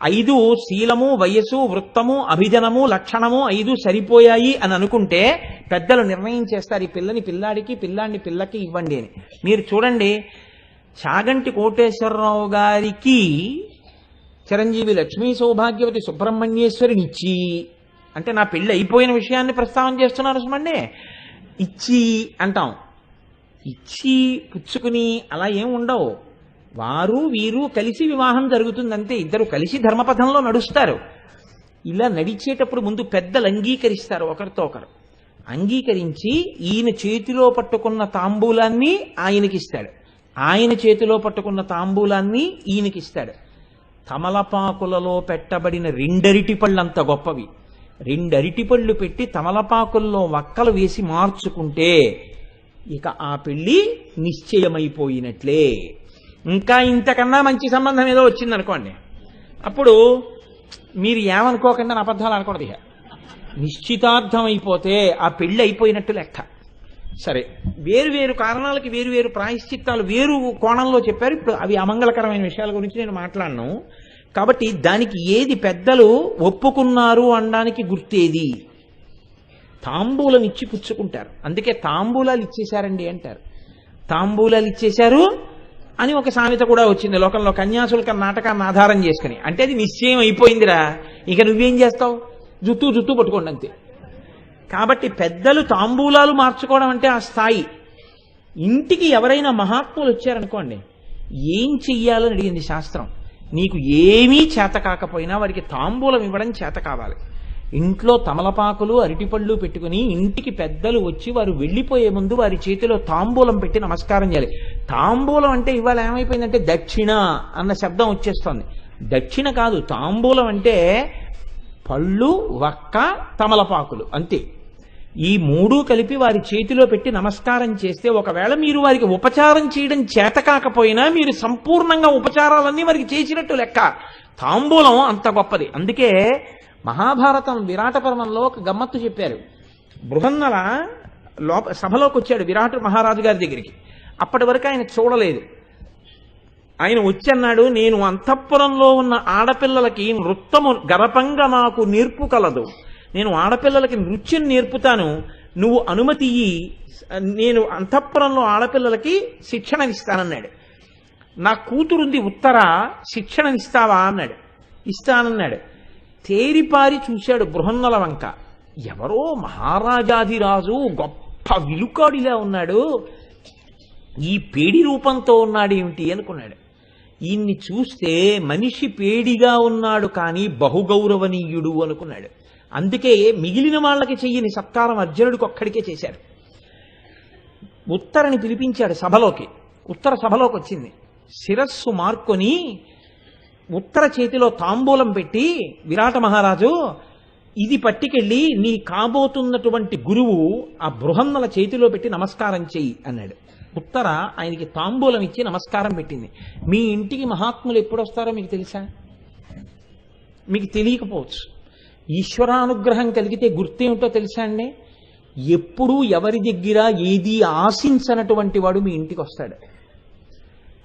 5 శీలము, వయస్సు, వృత్తము, అభిజనము, లక్షణము 5 సరిపోయాయి అని అనుకుంటే పెద్దలు నిర్ణయం చేస్తారు, ఈ పిల్లని పిల్లాడికి, పిల్లాడిని పిల్లకి ఇవ్వండి అని. మీరు చూడండి, చాగంటి కోటేశ్వరరావు గారికి చిరంజీవి లక్ష్మీ సౌభాగ్యవతి సుబ్రహ్మణ్యేశ్వరిని ఇచ్చి, అంటే నా పెళ్ళి అయిపోయిన విషయాన్ని ప్రస్తావన చేస్తున్నారు సుమండి, ఇచ్చి అంటాం. ఇచ్చి పుచ్చుకుని అలా ఏం ఉండవు. వారు వీరు కలిసి వివాహం జరుగుతుంది అంతే. ఇద్దరు కలిసి ధర్మపథంలో నడుస్తారు. ఇలా నడిచేటప్పుడు ముందు పెద్దలు అంగీకరిస్తారు, ఒకరితో ఒకరు అంగీకరించి ఈయన చేతిలో పట్టుకున్న తాంబూలాన్ని ఆయనకిస్తాడు, ఆయన చేతిలో పట్టుకున్న తాంబూలాన్ని ఈయనకిస్తాడు. తమలపాకులలో పెట్టబడిన 2 అరటిపళ్ళు అంత గొప్పవి. 2 అరటిపళ్ళు పెట్టి తమలపాకుల్లో వక్కలు వేసి మార్చుకుంటే ఇక ఆ పెళ్లి నిశ్చయమైపోయినట్లే. ఇంకా ఇంతకన్నా మంచి సంబంధం ఏదో వచ్చిందనుకోండి, అప్పుడు మీరు ఏమనుకోకుండా అబద్ధాలు అనకూడదు. ఇక నిశ్చితార్థం అయిపోతే ఆ పెళ్లి అయిపోయినట్టు లెక్క. సరే, వేరు వేరు కారణాలకి వేరు వేరు ప్రాయశ్చిత్తాలు వేరు కోణంలో చెప్పారు. ఇప్పుడు అవి అమంగళకరమైన విషయాల గురించి నేను మాట్లాడను. కాబట్టి దానికి ఏది పెద్దలు ఒప్పుకున్నారు అనడానికి గుర్తేది? తాంబూలం ఇచ్చి పుచ్చుకుంటారు. అందుకే తాంబూలాలు ఇచ్చేశారండి అంటారు. తాంబూలాలు ఇచ్చేశారు అని ఒక సామెత కూడా వచ్చింది లోకంలో, కన్యాశుల్కం నాటకాన్ని ఆధారం చేసుకుని. అంటే అది నిశ్చయం అయిపోయిందిరా, ఇక నువ్వేం చేస్తావు, జుత్తు పట్టుకోండి అంతే. కాబట్టి పెద్దలు తాంబూలాలు మార్చుకోవడం అంటే ఆ స్థాయి. ఇంటికి ఎవరైనా మహాత్ములు వచ్చారనుకోండి, ఏం చెయ్యాలని అడిగింది శాస్త్రం. నీకు ఏమీ చేత కాకపోయినా వారికి తాంబూలం ఇవ్వడం చేత కావాలి. ఇంట్లో తమలపాకులు అరటిపళ్ళు పెట్టుకుని ఇంటికి పెద్దలు వచ్చి వారు వెళ్ళిపోయే ముందు వారి చేతిలో తాంబూలం పెట్టి నమస్కారం చేయాలి. తాంబూలం అంటే ఇవాళ ఏమైపోయిందంటే దక్షిణ అన్న శబ్దం వచ్చేస్తోంది. దక్షిణ కాదు, తాంబూలం అంటే పళ్ళు, వక్క, తమలపాకులు అంతే. ఈ 3 కలిపి వారి చేతిలో పెట్టి నమస్కారం చేస్తే, ఒకవేళ మీరు వారికి ఉపచారం చేయడం చేత కాకపోయినా మీరు సంపూర్ణంగా ఉపచారాలన్నీ వారికి చేసినట్టు లెక్క. తాంబూలం అంత గొప్పది. అందుకే మహాభారతం విరాట పర్వంలో ఒక గమ్మత్తు చెప్పారు. బృహన్నల సభలోకి వచ్చాడు విరాట మహారాజు గారి దగ్గరికి. అప్పటి వరకు ఆయన చూడలేదు. ఆయన వచ్చి అన్నాడు, నేను అంతఃపురంలో ఉన్న ఆడపిల్లలకి నృత్యము గరపంగా నాకు నేర్పు కలదు, నేను ఆడపిల్లలకి నృత్యం నేర్పుతాను, నువ్వు అనుమతి ఇయ్యి, నేను అంతఃపురంలో ఆడపిల్లలకి శిక్షణనిస్తానన్నాడు. నా కూతురుంది ఉత్తర, శిక్షణనిస్తావా అన్నాడు. ఇస్తానన్నాడు. తేరిపారి చూశాడు బృహన్నల వంక. ఎవరో మహారాజాధిరాజు గొప్ప విలుకాడిలా ఉన్నాడు, ఈ పేడి రూపంతో ఉన్నాడేమిటి అనుకున్నాడు. ఈయన్ని చూస్తే మనిషి పేడిగా ఉన్నాడు కానీ బహుగౌరవనీయుడు అనుకున్నాడు. అందుకే మిగిలిన వాళ్ళకి చెయ్యని సత్కారం అర్జునుడికి ఒక్కడికే చేశారు. ఉత్తరని పిలిపించాడు సభలోకి. ఉత్తర సభలోకి వచ్చింది. శిరస్సు మార్కొని ఉత్తర చేతిలో తాంబూలం పెట్టి, విరాట మహారాజు ఇది పట్టుకెళ్ళి నీ కాబోతున్నటువంటి గురువు ఆ బృహన్నల చేతిలో పెట్టి నమస్కారం చెయ్యి అన్నాడు. ఉత్తర ఆయనకి తాంబూలం ఇచ్చి నమస్కారం పెట్టింది. మీ ఇంటికి మహాత్ములు ఎప్పుడు వస్తారో మీకు తెలుసా? మీకు తెలియకపోవచ్చు. ఈశ్వరానుగ్రహం కలిగితే గుర్తేమిటో తెలుసా అండి? ఎప్పుడూ ఎవరి దగ్గర ఏది ఆశించనటువంటి వాడు మీ ఇంటికి వస్తాడు.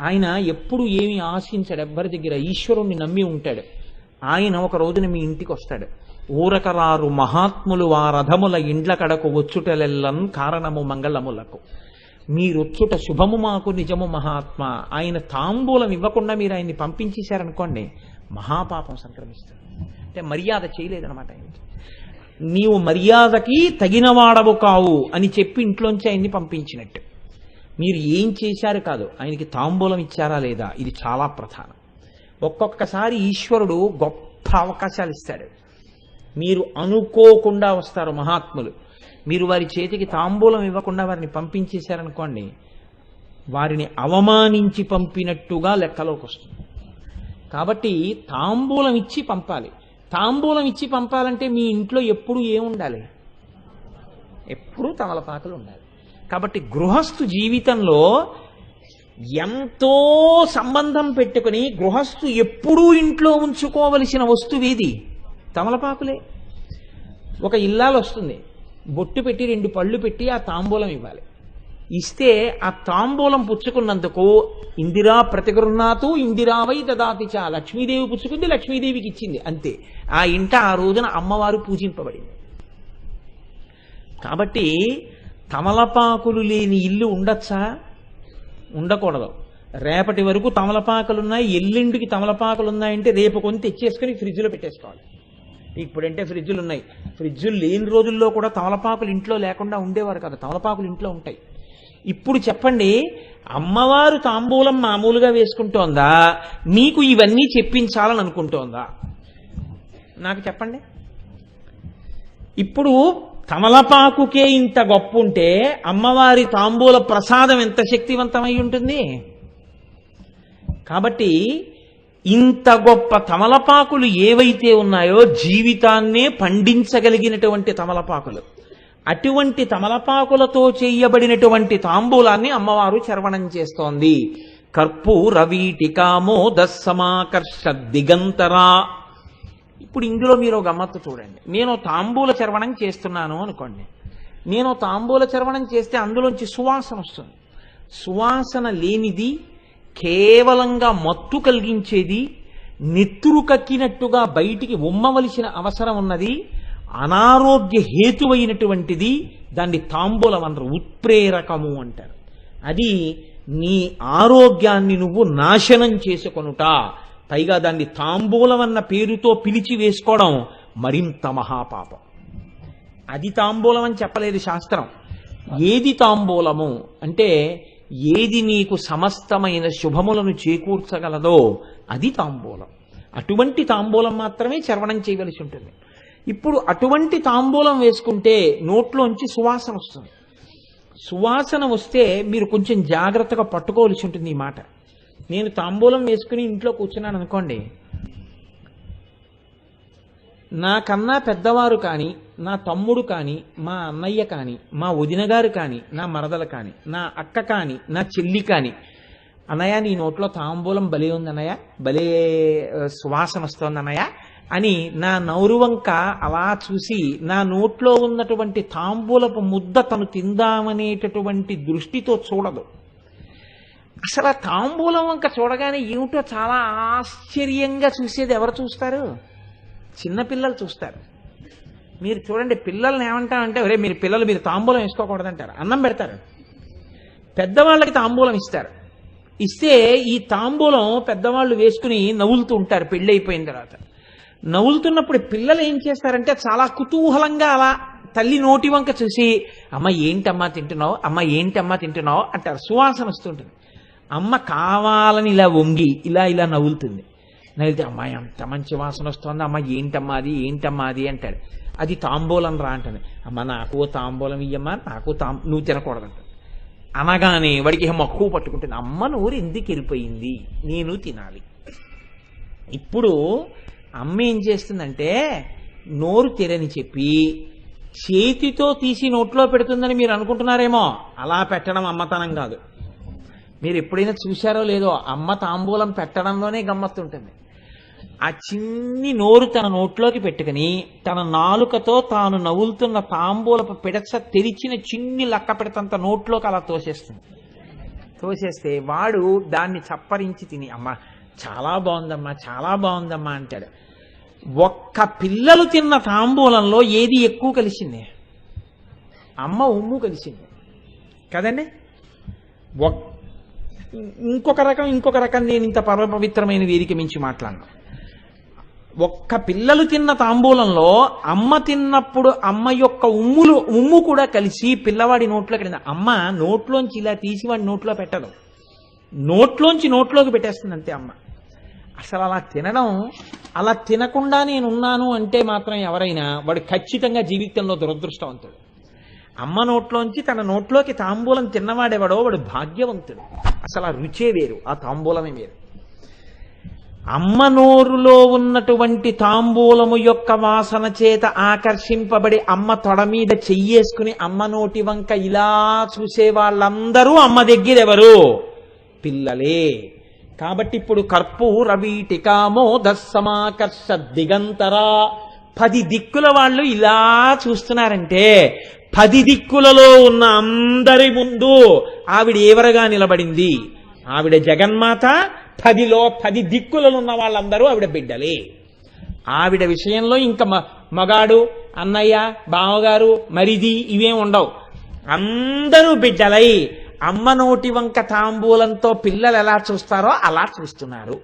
ఆయన ఎప్పుడు ఏమి ఆశించాడు ఎవ్వరి దగ్గర, ఈశ్వరుణ్ణి నమ్మి ఉంటాడు. ఆయన ఒక రోజున మీ ఇంటికి వస్తాడు. ఊరకరారు మహాత్ములు వారథముల ఇండ్ల కడకు వచ్చుటలెల్లం కారణము మంగళములకు. మీరొచ్చుట శుభము మాకు నిజము మహాత్మ. ఆయన తాంబూలం ఇవ్వకుండా మీరు ఆయన్ని పంపించేశారనుకోండి, మహాపాపం సంక్రమిస్తుంది. అంటే మర్యాద చేయలేదనమాట ఆయనకి. నీవు మర్యాదకి తగినవాడవు కావు అని చెప్పి ఇంట్లోంచి ఆయన్ని పంపించినట్టు. మీరు ఏం చేశారు కాదు, ఆయనకి తాంబూలం ఇచ్చారా లేదా, ఇది చాలా ప్రధానం. ఒక్కొక్కసారి ఈశ్వరుడు గొప్ప అవకాశాలు ఇస్తాడు. మీరు అనుకోకుండా వస్తారు మహాత్ములు, మీరు వారి చేతికి తాంబూలం ఇవ్వకుండా వారిని పంపించేశారనుకోండి, వారిని అవమానించి పంపినట్టుగా లెక్కలోకి వస్తుంది. కాబట్టి తాంబూలం ఇచ్చి పంపాలి. తాంబూలం ఇచ్చి పంపాలంటే మీ ఇంట్లో ఎప్పుడు ఏముండాలి? ఎప్పుడూ తమలపాకులు ఉండాలి. కాబట్టి గృహస్థు జీవితంలో ఎంతో సంబంధం పెట్టుకుని గృహస్థు ఎప్పుడూ ఇంట్లో ఉంచుకోవలసిన వస్తువేది? తమలపాకులే. ఒక ఇల్లాలు వస్తుంది, బొట్టు పెట్టి 2 పళ్ళు పెట్టి ఆ తాంబూలం ఇవ్వాలి. ఇస్తే ఆ తాంబూలం పుచ్చుకున్నందుకు ఇందిరా ప్రతిగృహ్ణాతు ఇందిరావై దదాతి చ, లక్ష్మీదేవి పుచ్చుకుంది, లక్ష్మీదేవికి ఇచ్చింది, అంతే. ఆ ఇంట ఆ రోజున అమ్మవారు పూజింపబడింది. కాబట్టి తమలపాకులు లేని ఇల్లు ఉండొచ్చా? ఉండకూడదు. రేపటి వరకు తమలపాకులున్నాయి, ఎల్లుండికి తమలపాకులున్నాయంటే రేపు కొని తెచ్చేసుకుని ఫ్రిడ్జ్లో పెట్టేసుకోవాలి. ఇప్పుడంటే ఫ్రిడ్జులు ఉన్నాయి. ఫ్రిడ్జులు లేని రోజుల్లో కూడా తమలపాకులు ఇంట్లో లేకుండా ఉండేవారు కదా, తమలపాకులు ఇంట్లో ఉంటాయి. ఇప్పుడు చెప్పండి, అమ్మవారు తాంబూలం మామూలుగా వేసుకుంటోందా, మీకు ఇవన్నీ చెప్పించాలని అనుకుంటోందా? నాకు చెప్పండి. ఇప్పుడు తమలపాకుకే ఇంత గొప్ప ఉంటే అమ్మవారి తాంబూల ప్రసాదం ఎంత శక్తివంతమై ఉంటుంది. కాబట్టి ఇంత గొప్ప తమలపాకులు ఏవైతే ఉన్నాయో జీవితాన్నే పండించగలిగినటువంటి తమలపాకులు, అటువంటి తమలపాకులతో చేయబడినటువంటి తాంబూలాన్ని అమ్మవారు చర్వణం చేస్తోంది. కర్పూర వీటికామోద సమాకర్ష దిగంతరా. ఇప్పుడు ఇందులో మీరు గమ్మత్తు చూడండి. నేను తాంబూల చర్వణం చేస్తున్నాను అనుకోండి, నేను తాంబూల చర్వణం చేస్తే అందులోంచి సువాసన వస్తుంది. సువాసన లేనిది, కేవలంగా మత్తు కలిగించేది, నెత్తురు కక్కినట్టుగా బయటికి ఉమ్మవలసిన అవసరం ఉన్నది, అనారోగ్య హేతువైనటువంటిది, దాన్ని తాంబూలం అనరు, ఉత్ప్రేరకము అంటారు. అది నీ ఆరోగ్యాన్ని నువ్వు నాశనం చేసుకొనుట, పైగా దాన్ని తాంబూలం అన్న పేరుతో పిలిచి వేసుకోవడం మరింత మహాపాపం. అది తాంబూలం అని చెప్పలేదు శాస్త్రం. ఏది తాంబూలము అంటే ఏది నీకు సమస్తమైన శుభములను చేకూర్చగలదో అది తాంబూలం. అటువంటి తాంబూలం మాత్రమే చర్వణం చేయవలసి ఉంటుంది. ఇప్పుడు అటువంటి తాంబూలం వేసుకుంటే నోట్లోంచి సువాసన వస్తుంది. సువాసన వస్తే మీరు కొంచెం జాగ్రత్తగా పట్టుకోవలసి ఉంటుంది ఈ మాట. నేను తాంబూలం వేసుకుని ఇంట్లో కూర్చున్నాను అనుకోండి, నాకన్నా పెద్దవారు కానీ, నా తమ్ముడు కానీ, మా అన్నయ్య కానీ, మా వదినగారు కానీ, నా మరదలు కానీ, నా అక్క కానీ, నా చెల్లి కానీ, అన్నయ్య నీ నోట్లో తాంబూలం భలే ఉంది అన్నయ్య, భలే సువాసన వస్తోంది అన్నయ్య అని నా నోరు వంక అలా చూసి నా నోట్లో ఉన్నటువంటి తాంబూలపు ముద్ద తను తిందామనేటటువంటి దృష్టితో చూడదు. అసలు ఆ తాంబూలం వంక చూడగానే ఏమిటో చాలా ఆశ్చర్యంగా చూసేది ఎవరు చూస్తారు? చిన్నపిల్లలు చూస్తారు. మీరు చూడండి, పిల్లల్ని ఏమంటారంటే, ఒరే మీరు పిల్లలు మీరు తాంబూలం వేసుకోకూడదంటారు, అన్నం పెడతారు. పెద్దవాళ్ళకి తాంబూలం ఇస్తారు. ఇస్తే ఈ తాంబూలం పెద్దవాళ్ళు వేసుకుని నవ్వులుతూ ఉంటారు. పెళ్ళైపోయిన తర్వాత నవ్వులుతున్నప్పుడు పిల్లలు ఏం చేస్తారంటే చాలా కుతూహలంగా అలా తల్లి నోటి వంక చూసి, అమ్మ ఏంటమ్మా తింటున్నావు, అమ్మ ఏంటమ్మా తింటున్నావు అంటారు. సువాసన వస్తుంటుంది. అమ్మ కావాలని ఇలా వంగి ఇలా ఇలా నవ్వులుతుంది. నవ్వుతే అమ్మాయి అంత మంచి వాసన వస్తుంది, అమ్మ ఏంటమ్మా అది ఏంటమ్మా అది అంటాడు. అది తాంబూలం రా అంటాను. అమ్మ నాకు తాంబూలం ఇయ్యమ్మా, నాకు నువ్వు తినకూడదంట. అనగానే వాడికి మక్కువ పట్టుకుంటుంది. అమ్మ నోరు ఎందుకు వెళ్ళిపోయింది, నేను తినాలి. ఇప్పుడు అమ్మ ఏం చేస్తుందంటే నోరు తెరని చెప్పి చేతితో తీసి నోట్లో పెడుతుందని మీరు అనుకుంటున్నారేమో. అలా పెట్టడం అమ్మతనం కాదు. మీరు ఎప్పుడైనా చూశారో లేదో, అమ్మ తాంబూలం పెట్టడంలోనే గమ్మత్తుంటుంది. ఆ చిన్ని నోరు తన నోట్లోకి పెట్టుకుని తన నాలుకతో తాను నవ్వులుతున్న తాంబూలపు పిడచ తెరిచిన చిన్ని లక్క పెడతంత నోట్లోకి అలా తోసేస్తుంది. తోసేస్తే వాడు దాన్ని చప్పరించి తిని, అమ్మ చాలా బాగుందమ్మా చాలా బాగుందమ్మా అంటాడు. ఒక్క పిల్లలు తిన్న తాంబూలంలో ఏది ఎక్కువ కలిసింది? అమ్మ ఉమ్ము కలిసింది కదండి. ఒక్- ఇంకొక రకం నేను ఇంత పవిత్రమైన వేదిక మించి మాట్లాడను. ఒక్క పిల్లలు తిన్న తాంబూలంలో అమ్మ తిన్నప్పుడు అమ్మ యొక్క ఉమ్ము కూడా కలిసి పిల్లవాడి నోట్లోకి వెళ్ళింది. అమ్మ నోట్లోంచి ఇలా తీసి వాడి నోట్లో పెట్టదు, నోట్లోకి పెట్టేస్తుంది అంతే అమ్మ. అసలు అలా తినడం, అలా తినకుండా నేనున్నాను అంటే మాత్రం ఎవరైనా వాడు ఖచ్చితంగా జీవితంలో దురదృష్టవంతుడు. అమ్మ నోట్లోంచి తన నోట్లోకి తాంబూలం తిన్నవాడెవడో వాడు భాగ్యవంతుడు. అసలు ఆ రుచే వేరు, ఆ తాంబూలమే వేరు. అమ్మ నోరులో ఉన్నటువంటి తాంబూలము యొక్క వాసన చేత ఆకర్షింపబడి అమ్మ తొడ మీద చెయ్యేసుకుని అమ్మ నోటి వంక ఇలా చూసే వాళ్ళందరూ అమ్మ దగ్గరెవరు? పిల్లలే. కాబట్టి ఇప్పుడు కర్పూర వీటికామోదస్సమాకర్ష దిగంతరా, 10 దిక్కుల వాళ్ళు ఇలా చూస్తున్నారంటే 10 దిక్కులలో ఉన్న అందరి ముందు ఆవిడ ఏవరగా నిలబడింది? ఆవిడ జగన్మాత. 10 దిక్కులలో ఉన్న వాళ్ళందరూ ఆవిడ బిడ్డలే. ఆవిడ విషయంలో ఇంకా మగాడు, అన్నయ్య, బావగారు, మరిది ఇవేం ఉండవు. అందరూ బిడ్డలై అమ్మ నోటి వంక తాంబూలంతో పిల్లలు ఎలా చూస్తారో అలా చూస్తున్నారు.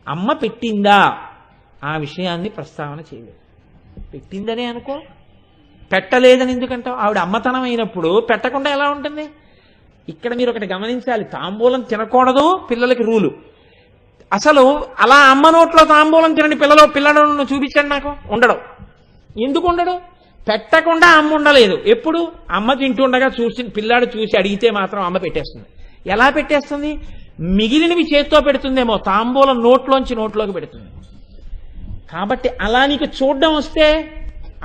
అమ్మ పెట్టిందా? ఆ విషయాన్ని ప్రస్తావన చేయలేదు. పెట్టిందనే అనుకో, పెట్టలేదని ఎందుకంటావు? ఆవిడ అమ్మతనం అయినప్పుడు పెట్టకుండా ఎలా ఉంటుంది? ఇక్కడ మీరు ఒకటి గమనించాలి, తాంబూలం తినకూడదు పిల్లలకి రూలు. అసలు అలా అమ్మ నోట్లో తాంబూలం తినని పిల్లలను చూపించండి నాకు. ఉండడు. ఎందుకు ఉండడు? పెట్టకుండా అమ్మ ఉండలేదు. ఎప్పుడు? అమ్మ తింటుండగా పిల్లాడు చూసి అడిగితే మాత్రం అమ్మ పెట్టేస్తుంది. ఎలా పెట్టేస్తుంది? మిగిలినవి చేత్తో పెడుతుందేమో, తాంబూలం నోట్లోకి పెడుతుంది. కాబట్టి అలా నీకు చూడడం వస్తే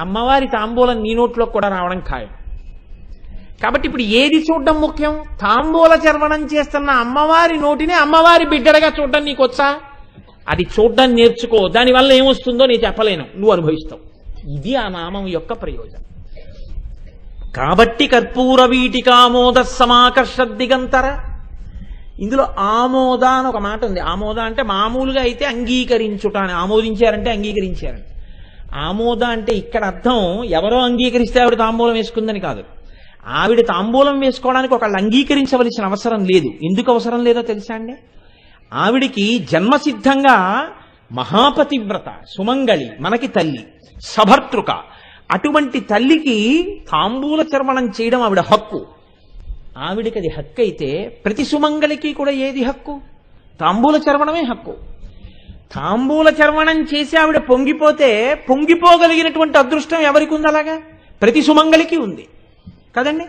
అమ్మవారి తాంబూలం నీ నోట్లోకి కూడా రావడం ఖాయం. కాబట్టి ఇప్పుడు ఏది చూడడం ముఖ్యం? తాంబూల చర్వణం చేస్తున్న అమ్మవారి నోటిని అమ్మవారి బిడ్డలుగా చూడడం నీకు వచ్చా? అది చూడడం నేర్చుకో. దానివల్ల ఏమొస్తుందో నేను చెప్పలేను, నువ్వు అనుభవిస్తావు. ఇది ఆ నామం యొక్క ప్రయోజనం. కాబట్టి కర్పూర వీటికామోద సమాకర్ష దిగంతర. ఇందులో ఆమోద అని ఒక మాట ఉంది. ఆమోద అంటే మామూలుగా అయితే అంగీకరించుట అని, ఆమోదించారంటే అంగీకరించారని. ఆమోద అంటే ఇక్కడ అర్థం ఎవరో అంగీకరిస్తే ఆవిడ తాంబూలం వేసుకుందని కాదు. ఆవిడ తాంబూలం వేసుకోవడానికి ఒకళ్ళు అంగీకరించవలసిన అవసరం లేదు. ఎందుకు అవసరం లేదో తెలుసా అండి? ఆవిడికి జన్మసిద్ధంగా మహాపతివ్రత, సుమంగళి, మనకి తల్లి, సభర్తృక. అటువంటి తల్లికి తాంబూల చర్వణం చేయడం ఆవిడ హక్కు. ఆవిడికి అది హక్కు అయితే ప్రతి సుమంగళికి కూడా ఏది హక్కు? తాంబూల చర్వణమే హక్కు. తాంబూల చర్వణం చేసి ఆవిడ పొంగిపోతే పొంగిపోగలిగినటువంటి అదృష్టం ఎవరికి ఉంది? అలాగా ప్రతి సుమంగళికి ఉంది కదండి.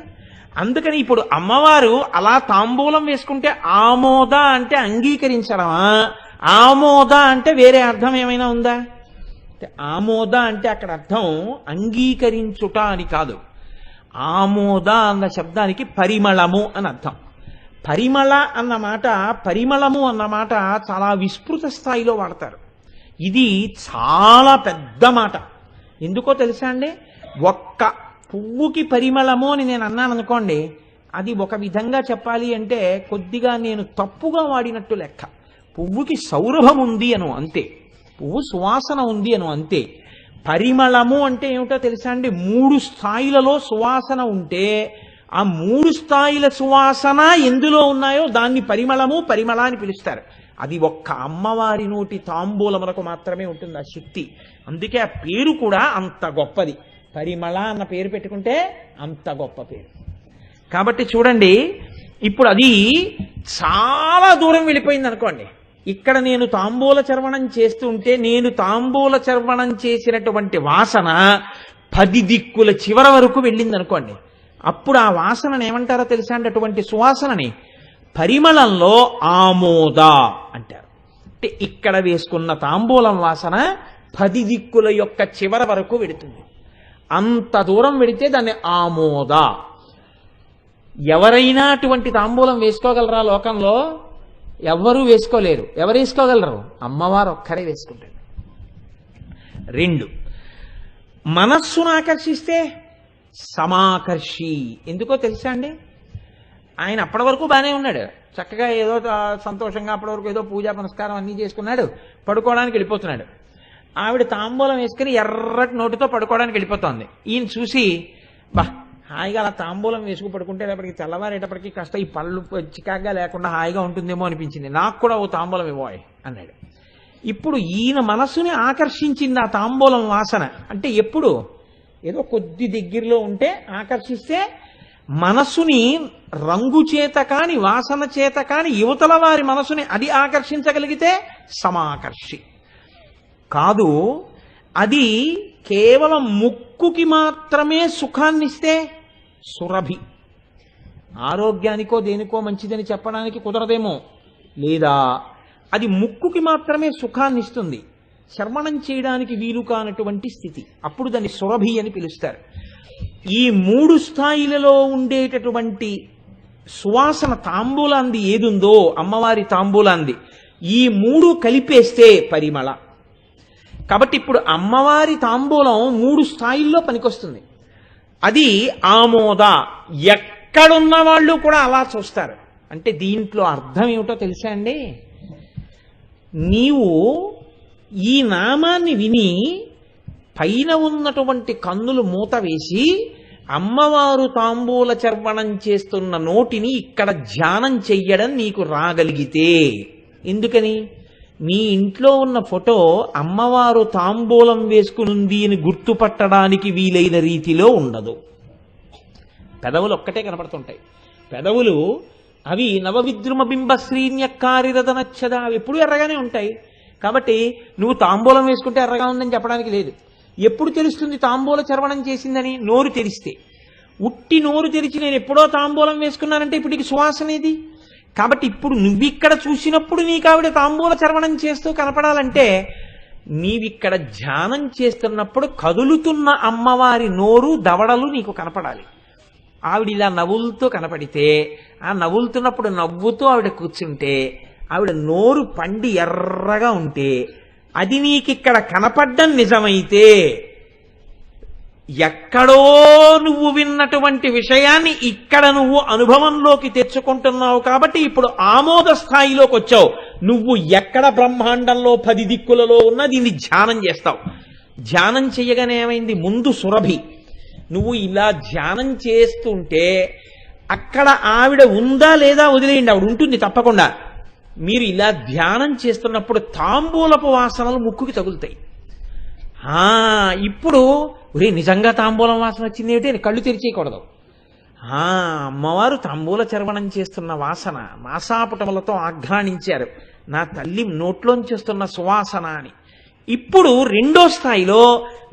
అందుకని ఇప్పుడు అమ్మవారు అలా తాంబూలం వేసుకుంటే ఆమోద అంటే అంగీకరించడమా, ఆమోద అంటే వేరే అర్థం ఏమైనా ఉందా? ఆమోద అంటే అక్కడ అర్థం అంగీకరించుట అని కాదు. ఆమోద అన్న శబ్దానికి పరిమళము అని అర్థం. పరిమళ అన్న మాట, పరిమళము అన్న మాట చాలా విస్తృత స్థాయిలో వాడతారు. ఇది చాలా పెద్ద మాట. ఎందుకో తెలుసా అండి? ఒక్క పువ్వుకి పరిమళము అని నేను అన్నాను అనుకోండి, అది ఒక విధంగా చెప్పాలి అంటే కొద్దిగా నేను తప్పుగా వాడినట్టు లెక్క. పువ్వుకి సౌరభం ఉంది అను అంతే, పువ్వు సువాసన ఉంది అను అంతే. పరిమళము అంటే ఏమిటో తెలుసా అండి? 3 స్థాయిలలో సువాసన ఉంటే ఆ 3 స్థాయిల సువాసన ఎందులో ఉన్నాయో దాన్ని పరిమళ అని పిలుస్తారు. అది ఒక్క అమ్మవారి నోటి తాంబూలములకు మాత్రమే ఉంటుంది ఆ శక్తి. అందుకే ఆ పేరు కూడా అంత గొప్పది. పరిమళ అన్న పేరు పెట్టుకుంటే అంత గొప్ప పేరు. కాబట్టి చూడండి, ఇప్పుడు అది చాలా దూరం వెళ్ళిపోయింది అనుకోండి. ఇక్కడ నేను తాంబూల చర్వణం చేస్తుంటే నేను తాంబూల చర్వణం చేసినటువంటి వాసన 10 దిక్కుల చివర వరకు వెళ్ళింది అనుకోండి. అప్పుడు ఆ వాసనని ఏమంటారో తెలుసా అండి? అటువంటి సువాసనని పరిమళంలో ఆమోద అంటారు. అంటే ఇక్కడ వేసుకున్న తాంబూలం వాసన 10 దిక్కుల యొక్క చివర వరకు వెడుతుంది. అంత దూరం వెడితే దాన్ని ఆమోద. ఎవరైనా అటువంటి తాంబూలం వేసుకోగలరా? లోకంలో ఎవ్వరూ వేసుకోలేరు. ఎవరు వేసుకోగలరు? అమ్మవారు ఒక్కరే వేసుకుంటారు. 2, మనస్సును ఆకర్షిస్తే సమాకర్షి. ఎందుకో తెలుసా అండి? ఆయన అప్పటి వరకు బాగానే ఉన్నాడు, చక్కగా ఏదో సంతోషంగా అప్పటి వరకు ఏదో పూజా పునస్కారం అన్నీ చేసుకున్నాడు, పడుకోవడానికి వెళ్ళిపోతున్నాడు. ఆవిడ తాంబూలం వేసుకుని ఎర్రటి నోటితో పడుకోవడానికి వెళ్ళిపోతోంది. ఈయన చూసి, బా హాయిగా అలా తాంబూలం వేసుకు పడుకుంటే రేపటికి తెల్లవారేటప్పటికి కాస్త ఈ పళ్ళు చికాగ్గా లేకుండా హాయిగా ఉంటుందేమో అనిపించింది. నాకు కూడా ఓ తాంబూలం ఇవ్వోయ్ అన్నాడు. ఇప్పుడు ఈయన మనసుని ఆకర్షించింది ఆ తాంబూలం వాసన. అంటే ఎప్పుడు ఏదో కొద్ది దగ్గరలో ఉంటే ఆకర్షిస్తే, మనసుని రంగు చేత కాని వాసన చేత కాని యువతల వారి మనసుని అది ఆకర్షించగలిగితే సమాకర్షి కాదు. అది కేవలం ముక్కుకి మాత్రమే సుఖాన్నిస్తే సురభి. ఆరోగ్యానికో దేనికో మంచిదని చెప్పడానికి కుదరదేమో, లేదా అది ముక్కుకి మాత్రమే సుఖాన్ని ఇస్తుంది, శ్రవణం చేయడానికి వీలు కానటువంటి స్థితి, అప్పుడు దాన్ని సురభి అని పిలుస్తారు. ఈ 3 స్థాయిలలో ఉండేటటువంటి సువాసన తాంబూలాంది ఏదుందో, అమ్మవారి తాంబూలాంది, ఈ 3 కలిపేస్తే పరిమళ. కాబట్టి ఇప్పుడు అమ్మవారి తాంబూలం 3 స్థాయిల్లో పనికొస్తుంది. అది ఆమోద. ఎక్కడున్న వాళ్ళు కూడా అలా చూస్తారు. అంటే దీంట్లో అర్థం ఏమిటో తెలుసా అండి? నీవు ఈ నామాన్ని విని పైన ఉన్నటువంటి కన్నులు మూత వేసి అమ్మవారు తాంబూల చర్వణం చేస్తున్న నోటిని ఇక్కడ ధ్యానం చెయ్యడం నీకు రాగలిగితే, ఎందుకని మీ ఇంట్లో ఉన్న ఫోటో అమ్మవారు తాంబూలం వేసుకునుంది అని గుర్తుపట్టడానికి వీలైన రీతిలో ఉండదు. పెదవులు ఒక్కటే కనపడుతుంటాయి. పెదవులు అవి నవవిద్రుమ బింబ శ్రీన్యక్కారిరదనచ్చద, అవి ఎప్పుడు ఎర్రగానే ఉంటాయి. కాబట్టి నువ్వు తాంబూలం వేసుకుంటే ఎర్రగా ఉందని చెప్పడానికి లేదు. ఎప్పుడు తెలుస్తుంది తాంబూల చర్వణం చేసిందని? నోరు తెరిస్తే. ఉట్టి నోరు తెరిచి నేను ఎప్పుడో తాంబూలం వేసుకున్నానంటే ఇప్పుడు నీకు సువాసనేది. కాబట్టి ఇప్పుడు నువ్విక్కడ చూసినప్పుడు నీకు ఆవిడ తాంబూల చర్వణం చేస్తూ కనపడాలంటే నీవిక్కడ ధ్యానం చేస్తున్నప్పుడు కదులుతున్న అమ్మవారి నోరు దవడలు నీకు కనపడాలి. ఆవిడ ఇలా నవ్వులతో కనపడితే, ఆ నవ్వులుతున్నప్పుడు నవ్వుతూ ఆవిడ కూర్చుంటే, ఆవిడ నోరు పండి ఎర్రగా ఉంటే, అది నీకిక్కడ కనపడ్డం నిజమైతే, ఎక్కడో నువ్వు విన్నటువంటి విషయాన్ని ఇక్కడ నువ్వు అనుభవంలోకి తెచ్చుకుంటున్నావు. కాబట్టి ఇప్పుడు ఆమోద స్థాయిలోకి వచ్చావు. నువ్వు ఎక్కడ బ్రహ్మాండంలో 10 దిక్కులలో ఉన్నా దీన్ని ధ్యానం చేస్తావు. ధ్యానం చెయ్యగానే ఏమైంది? ముందు సురభి. నువ్వు ఇలా ధ్యానం చేస్తుంటే అక్కడ ఆవిడ ఉందా లేదా వదిలేయండి, ఆవిడ ఉంటుంది తప్పకుండా. మీరు ఇలా ధ్యానం చేస్తున్నప్పుడు తాంబూలపు వాసనలు ముక్కుకి తగులుతాయి. ఇప్పుడు ఒరే నిజంగా తాంబూలం వాసన వచ్చింది ఏమిటి అని కళ్ళు తెరిచేయకూడదు. అమ్మవారు తాంబూల చర్వణం చేస్తున్న వాసన నాసాపుటములతో ఆఘ్రాణించారు, నా తల్లి నోట్లోంచి వస్తున్న సువాసన అని. ఇప్పుడు 2వ స్థాయిలో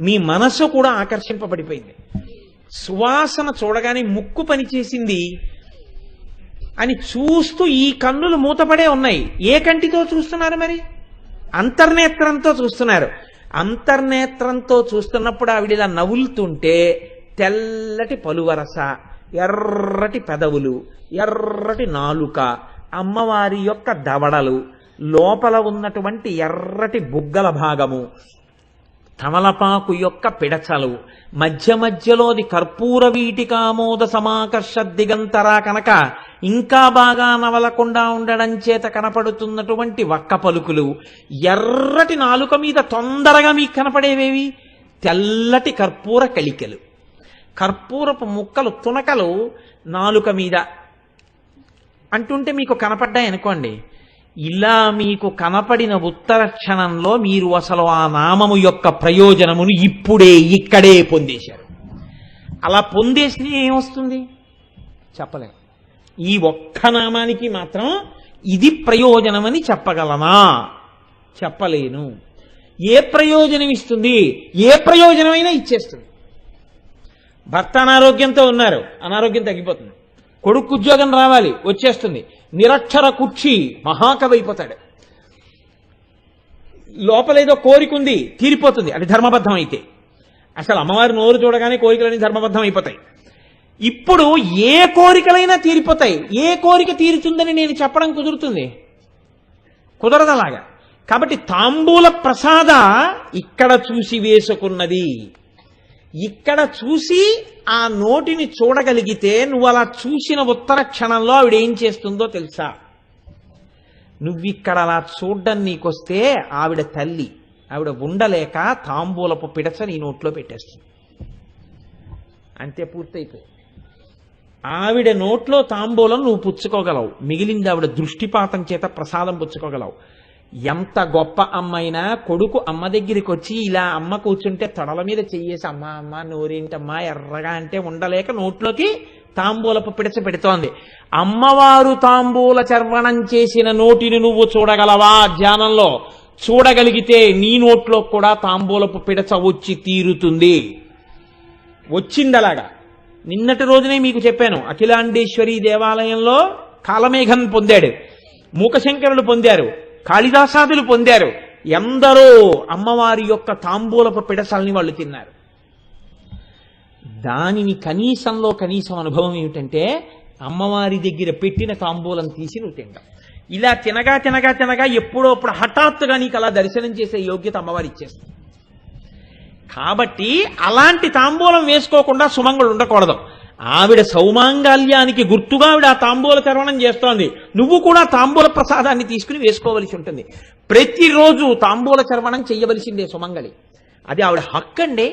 మీ మనసు కూడా ఆకర్షింపబడిపోయింది. సువాసన చూడగానే ముక్కు పనిచేసింది అని చూస్తూ ఈ కన్నులు మూతపడే ఉన్నాయి. ఏ కంటితో చూస్తున్నారు మరి? అంతర్నేత్రంతో చూస్తున్నారు. అంతర్నేత్రంతో చూస్తున్నప్పుడు ఆవిడ నవ్వులుతుంటే తెల్లటి పలువరస, ఎర్రటి పెదవులు, ఎర్రటి నాలుక, అమ్మవారి యొక్క దవడలు, లోపల ఉన్నటువంటి ఎర్రటి బుగ్గల భాగము, తమలపాకు యొక్క పిడచలు, మధ్య మధ్యలోది కర్పూర వీటికామోద సమాకర్ష దిగంతరా కనుక ఇంకా బాగా నవలకుండా ఉండడం చేత కనపడుతున్నటువంటి వక్క పలుకులు, ఎర్రటి నాలుక మీద తొందరగా మీకు కనపడేవేవి? తెల్లటి కర్పూర కళికలు, కర్పూరపు ముక్కలు, తునకలు నాలుక మీద అంటుంటే మీకు కనపడ్డాయి అనుకోండి. ఇలా మీకు కనపడిన ఉత్తర క్షణంలో మీరు అసలు ఆ నామము యొక్క ప్రయోజనమును ఇప్పుడే ఇక్కడే పొందేశారు. అలా పొందేసి ఏమొస్తుంది చెప్పలేము. ఈ ఒక్క నామానికి మాత్రం ఇది ప్రయోజనమని చెప్పగలనా? చెప్పలేను. ఏ ప్రయోజనం ఇస్తుంది? ఏ ప్రయోజనమైనా ఇచ్చేస్తుంది. భర్త అనారోగ్యంతో ఉన్నారు, అనారోగ్యం తగ్గిపోతుంది. కొడుకు ఉద్యోగం రావాలి, వచ్చేస్తుంది. నిరక్షర కుక్షి మహాకవి అయిపోతాడు. లోపలేదో కోరిక ఉంది, తీరిపోతుంది. అది ధర్మబద్ధం అయితే. అసలు అమ్మవారి నోరు చూడగానే కోరికలన్నీ ధర్మబద్ధం అయిపోతాయి. ఇప్పుడు ఏ కోరికలైనా తీరిపోతాయి. ఏ కోరిక తీరుతుందని నేను చెప్పడం కుదురుతుంది? కుదరదలాగా. కాబట్టి తాంబూల ప్రసాద ఇక్కడ చూసి వేసుకున్నది. ఇక్కడ చూసి ఆ నోటిని చూడగలిగితే నువ్వు అలా చూసిన ఉత్తర క్షణంలో ఆవిడ ఏం చేస్తుందో తెలుసా? నువ్విక్కడ అలా చూడ్డం నీకొస్తే ఆవిడ తల్లి, ఆవిడ ఉండలేక తాంబూలపు పిడచ నీ నోట్లో పెట్టేస్తుంది. అంతే, పూర్తయిపోయింది. ఆవిడ నోట్లో తాంబూలం నువ్వు పుచ్చుకోగలవు, మిగిలింది ఆవిడ దృష్టిపాతం చేత ప్రసాదం పుచ్చుకోగలవు. ఎంత గొప్ప అమ్మైనా కొడుకు అమ్మ దగ్గరికి వచ్చి ఇలా అమ్మ కూర్చుంటే తొడల మీద చెయ్యేసి అమ్మ అమ్మ నోరేంటమ్మా ఎర్రగా అంటే ఉండలేక నోట్లోకి తాంబూలపు పిడచ పెడుతోంది. అమ్మవారు తాంబూల చర్వణం చేసిన నోటిని నువ్వు చూడగలవా? ధ్యానంలో చూడగలిగితే నీ నోట్లో కూడా తాంబూలపు పిడచ వచ్చి తీరుతుంది. వచ్చిందలాగా. నిన్నటి రోజునే మీకు చెప్పాను, అఖిలాండేశ్వరి దేవాలయంలో కాలమేఘం పొందాడు, మూకశంకరులు పొందారు, కాళిదాసాదులు పొందారు. ఎందరో అమ్మవారి యొక్క తాంబూలపు పిడసల్ని వాళ్ళు తిన్నారు. దానిని కనీసంలో కనీసం అనుభవం ఏమిటంటే అమ్మవారి దగ్గర పెట్టిన తాంబూలం తీసి నువ్వు తింటావు. ఇలా తినగా తినగా తినగా ఎప్పుడో అప్పుడు హఠాత్తుగా నీకు అలా దర్శనం చేసే యోగ్యత అమ్మవారి ఇచ్చేస్తుంది. కాబట్టి అలాంటి తాంబూలం వేసుకోకుండా సుమంగుడు ఉండకూడదు. ఆవిడ సౌమాంగాల్యానికి గుర్తుగా ఆవిడ ఆ తాంబూల చర్వణం చేస్తోంది. నువ్వు కూడా తాంబూల ప్రసాదాన్ని తీసుకుని వేసుకోవలసి ఉంటుంది. ప్రతిరోజు తాంబూల చర్వణం చెయ్యవలసిందే సుమంగళి. అది ఆవిడ హక్కు అండి,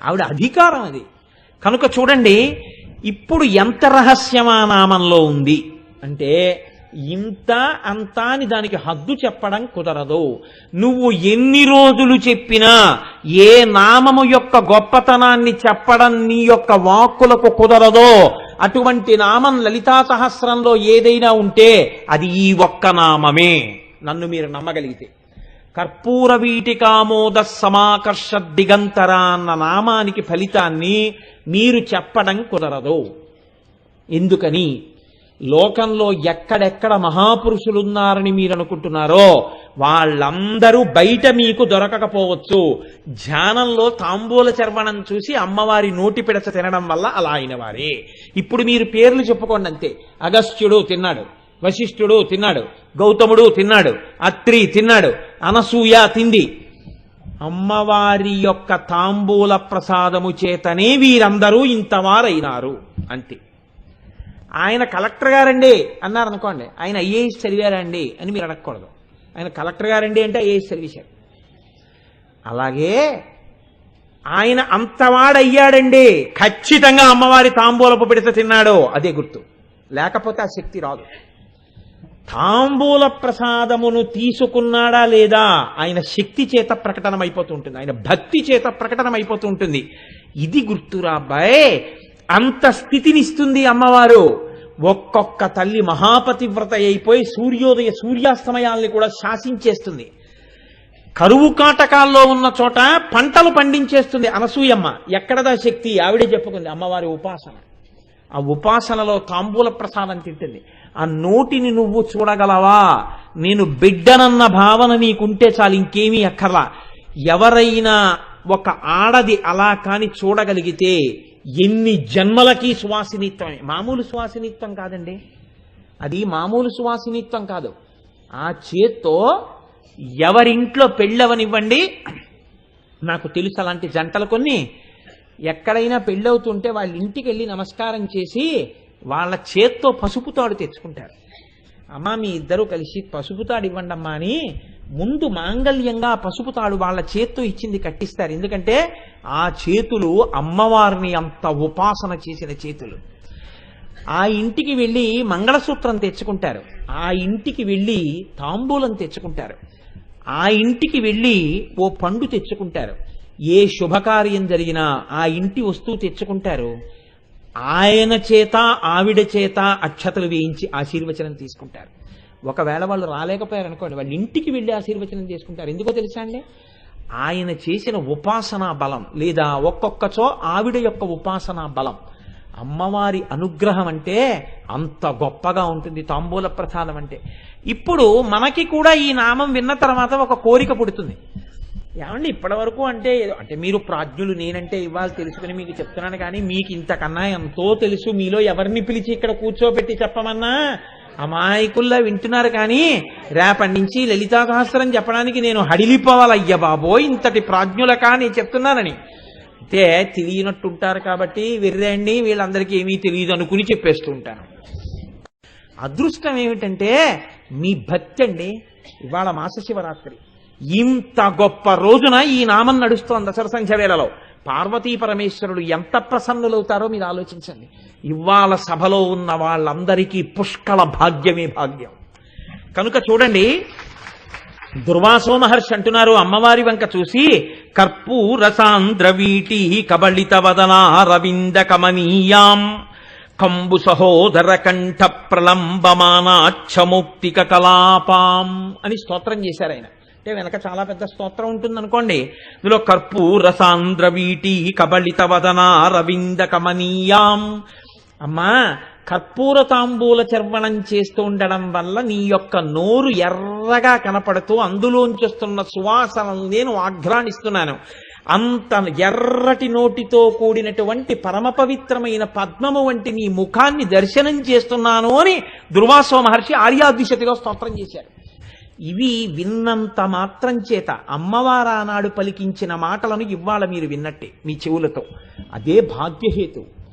ఆవిడ అధికారం అది. కనుక చూడండి, ఇప్పుడు ఎంత రహస్యమా నామంలో ఉంది అంటే ఇంత అంత అని దానికి హద్దు చెప్పడం కుదరదు. నువ్వు ఎన్ని రోజులు చెప్పినా ఏ నామము యొక్క గొప్పతనాన్ని చెప్పడం నీ యొక్క వాక్కులకు కుదరదో అటువంటి నామం లలితా సహస్రంలో ఏదైనా ఉంటే అది ఈ ఒక్క నామమే. నన్ను మీరు నమ్మగలిగితే కర్పూర వీటికామోద సమాకర్ష దిగంతర అన్న నామానికి ఫలితాన్ని మీరు చెప్పడం కుదరదు. ఎందుకని? లోకంలో ఎక్కడెక్కడ మహాపురుషులున్నారని మీరు అనుకుంటున్నారో వాళ్ళందరూ బయట మీకు దొరకకపోవచ్చు. ధ్యానంలో తాంబూల చర్వణం చూసి అమ్మవారి నోటి పిడచ తినడం వల్ల అలా అయిన వారే. ఇప్పుడు మీరు పేర్లు చెప్పుకోండి అంతే. అగస్త్యుడు తిన్నాడు, వశిష్ఠుడు తిన్నాడు, గౌతముడు తిన్నాడు, అత్రి తిన్నాడు, అనసూయ తింది. అమ్మవారి యొక్క తాంబూల ప్రసాదము చేతనే వీరందరూ ఇంతవారైనారు అంతే. ఆయన కలెక్టర్ గారండి అన్నారు అనుకోండి, ఆయన ఐఏఎస్ చదివారండి అని మీరు అడగకూడదు. ఆయన కలెక్టర్ గారండి అంటే ఐఏఎస్ చదివేశారు. అలాగే ఆయన అంతవాడయ్యాడండి, ఖచ్చితంగా అమ్మవారి తాంబూలపు పిడత తిన్నాడు, అదే గుర్తు. లేకపోతే ఆ శక్తి రాదు. తాంబూల ప్రసాదమును తీసుకున్నాడా లేదా ఆయన శక్తి చేత ప్రకటనమైపోతూ ఉంటుంది, ఆయన భక్తి చేత ప్రకటనమైపోతూ ఉంటుంది. ఇది గుర్తురా అబ్బాయి. అంత స్థితినిస్తుంది అమ్మవారు. ఒక్కొక్క తల్లి మహాపతివ్రత అయిపోయి సూర్యోదయ సూర్యాస్తమయాల్ని కూడా శాసించేస్తుంది. కరువు కాటకాల్లో ఉన్న చోట పంటలు పండించేస్తుంది అనసూయమ్మ. ఎక్కడదా శక్తి? ఆవిడే చెప్పుకుంది, అమ్మవారి ఉపాసన. ఆ ఉపాసనలో తాంబూల ప్రసాదం తింటుంది. ఆ నోటిని నువ్వు చూడగలవా? నేను బిడ్డనన్న భావన నీకుంటే చాలు, ఇంకేమీ అక్కర్లా. ఎవరైనా ఒక ఆడది అలా కాని చూడగలిగితే ఎన్ని జన్మలకి సువాసినిత్వమే. మామూలు సువాసినిత్వం కాదండి, అది మామూలు సువాసినిత్వం కాదు. ఆ చేత్తో ఎవరింట్లో పెళ్ళవనివ్వండి, నాకు తెలుసు అలాంటి జంటలు కొన్ని. ఎక్కడైనా పెళ్ళవుతుంటే వాళ్ళ ఇంటికి వెళ్ళి నమస్కారం చేసి వాళ్ళ చేత్తో పసుపు తాడు తెచ్చుకుంటారు. అమ్మా మీ ఇద్దరూ కలిసి పసుపు తాడు ఇవ్వండి అమ్మా అని ముందు మాంగళ్యంగా పసుపు తాడు వాళ్ళ చేత్తో ఇచ్చింది కట్టిస్తారు. ఎందుకంటే ఆ చేతులు అమ్మవారిని అంత ఉపాసన చేసిన చేతులు. ఆ ఇంటికి వెళ్ళి మంగళసూత్రం తెచ్చుకుంటారు, ఆ ఇంటికి వెళ్ళి తాంబూలం తెచ్చుకుంటారు, ఆ ఇంటికి వెళ్ళి ఓ పండు తెచ్చుకుంటారు. ఏ శుభకార్యం జరిగినా ఆ ఇంటి వస్తువు తెచ్చుకుంటారు. ఆయన చేత ఆవిడ చేత అక్షతలు వేయించి ఆశీర్వచనం తీసుకుంటారు. ఒకవేళ వాళ్ళు రాలేకపోయారు అనుకోండి, వాళ్ళ ఇంటికి వెళ్ళి ఆశీర్వచనం చేసుకుంటారు. ఎందుకో తెలుసా అండి? ఆయన చేసిన ఉపాసనా బలం, లేదా ఒక్కొక్కచో ఆవిడ యొక్క ఉపాసనా బలం. అమ్మవారి అనుగ్రహం అంటే అంత గొప్పగా ఉంటుంది తాంబూల ప్రసాదం అంటే. ఇప్పుడు మనకి కూడా ఈ నామం విన్న తర్వాత ఒక కోరిక పుడుతుంది. ఏమండి ఇప్పటి వరకు అంటే మీరు ప్రాజ్ఞులు, నేనంటే ఇవాళ తెలుసుకుని మీకు చెప్తున్నాను, కానీ మీకు ఇంతకన్నా ఎంతో తెలుసు. మీలో ఎవరిని పిలిచి ఇక్కడ కూర్చోబెట్టి చెప్పమన్నా అమాయకుల్లా వింటున్నారు. కానీ రేపటి నుంచి లలితా సహస్రం చెప్పడానికి నేను హడిలిపోవాలయ్య బాబోయ్, ఇంతటి ప్రాజ్ఞులకా నేను చెప్తున్నానని. అయితే తెలియనట్టుంటారు కాబట్టి వెర్రండి, వీళ్ళందరికీ ఏమీ తెలియదు అనుకుని చెప్పేస్తూ ఉంటాను. అదృష్టం ఏమిటంటే మీ భక్తి అండి. ఇవాళ మాస శివరాత్రి, ఇంత గొప్ప రోజున ఈ నామం నడుస్తోంది దసరా సంఖ్య వేళలో. పార్వతీ పరమేశ్వరుడు ఎంత ప్రసన్నులవుతారో మీరు ఆలోచించండి. ఇవాళ సభలో ఉన్న వాళ్ళందరికీ పుష్కళ భాగ్యమే భాగ్యం. కనుక చూడండి, దుర్వాసో మహర్షి అంటున్నారు అమ్మవారి వంక చూసి, కర్పూర సాంద్రవీటి కబళిత వదనా రవింద కమనీయాం కంబు సహోదర కంఠ ప్రలంబమానాక్షముక్తిక కలాపాం అని స్తోత్రం చేశారు ఆయన. అంటే వెనక చాలా పెద్ద స్తోత్రం ఉంటుంది అనుకోండి. ఇందులో కర్పూర సాంద్రవీటి కబళిత వదనా రవింద కమనీయాం, అమ్మా కర్పూర తాంబూల చర్వణం చేస్తూ ఉండడం వల్ల నీ యొక్క నోరు ఎర్రగా కనపడుతూ అందులోంచొస్తున్న సువాసనలు నేను ఆఘ్రానిస్తున్నాను. అంత ఎర్రటి నోటితో కూడినటువంటి పరమ పవిత్రమైన పద్మము వంటి నీ ముఖాన్ని దర్శనం చేస్తున్నాను అని దుర్వాసో మహర్షి ఆర్యాద్విషతిలో స్తోత్రం చేశారు. ఇవి విన్నంత మాత్రం చేత అమ్మవారానాడు పలికించిన మాటలను ఇవాళ మీరు విన్నట్టే మీ చెవులతో. అదే భాగ్యహేతు.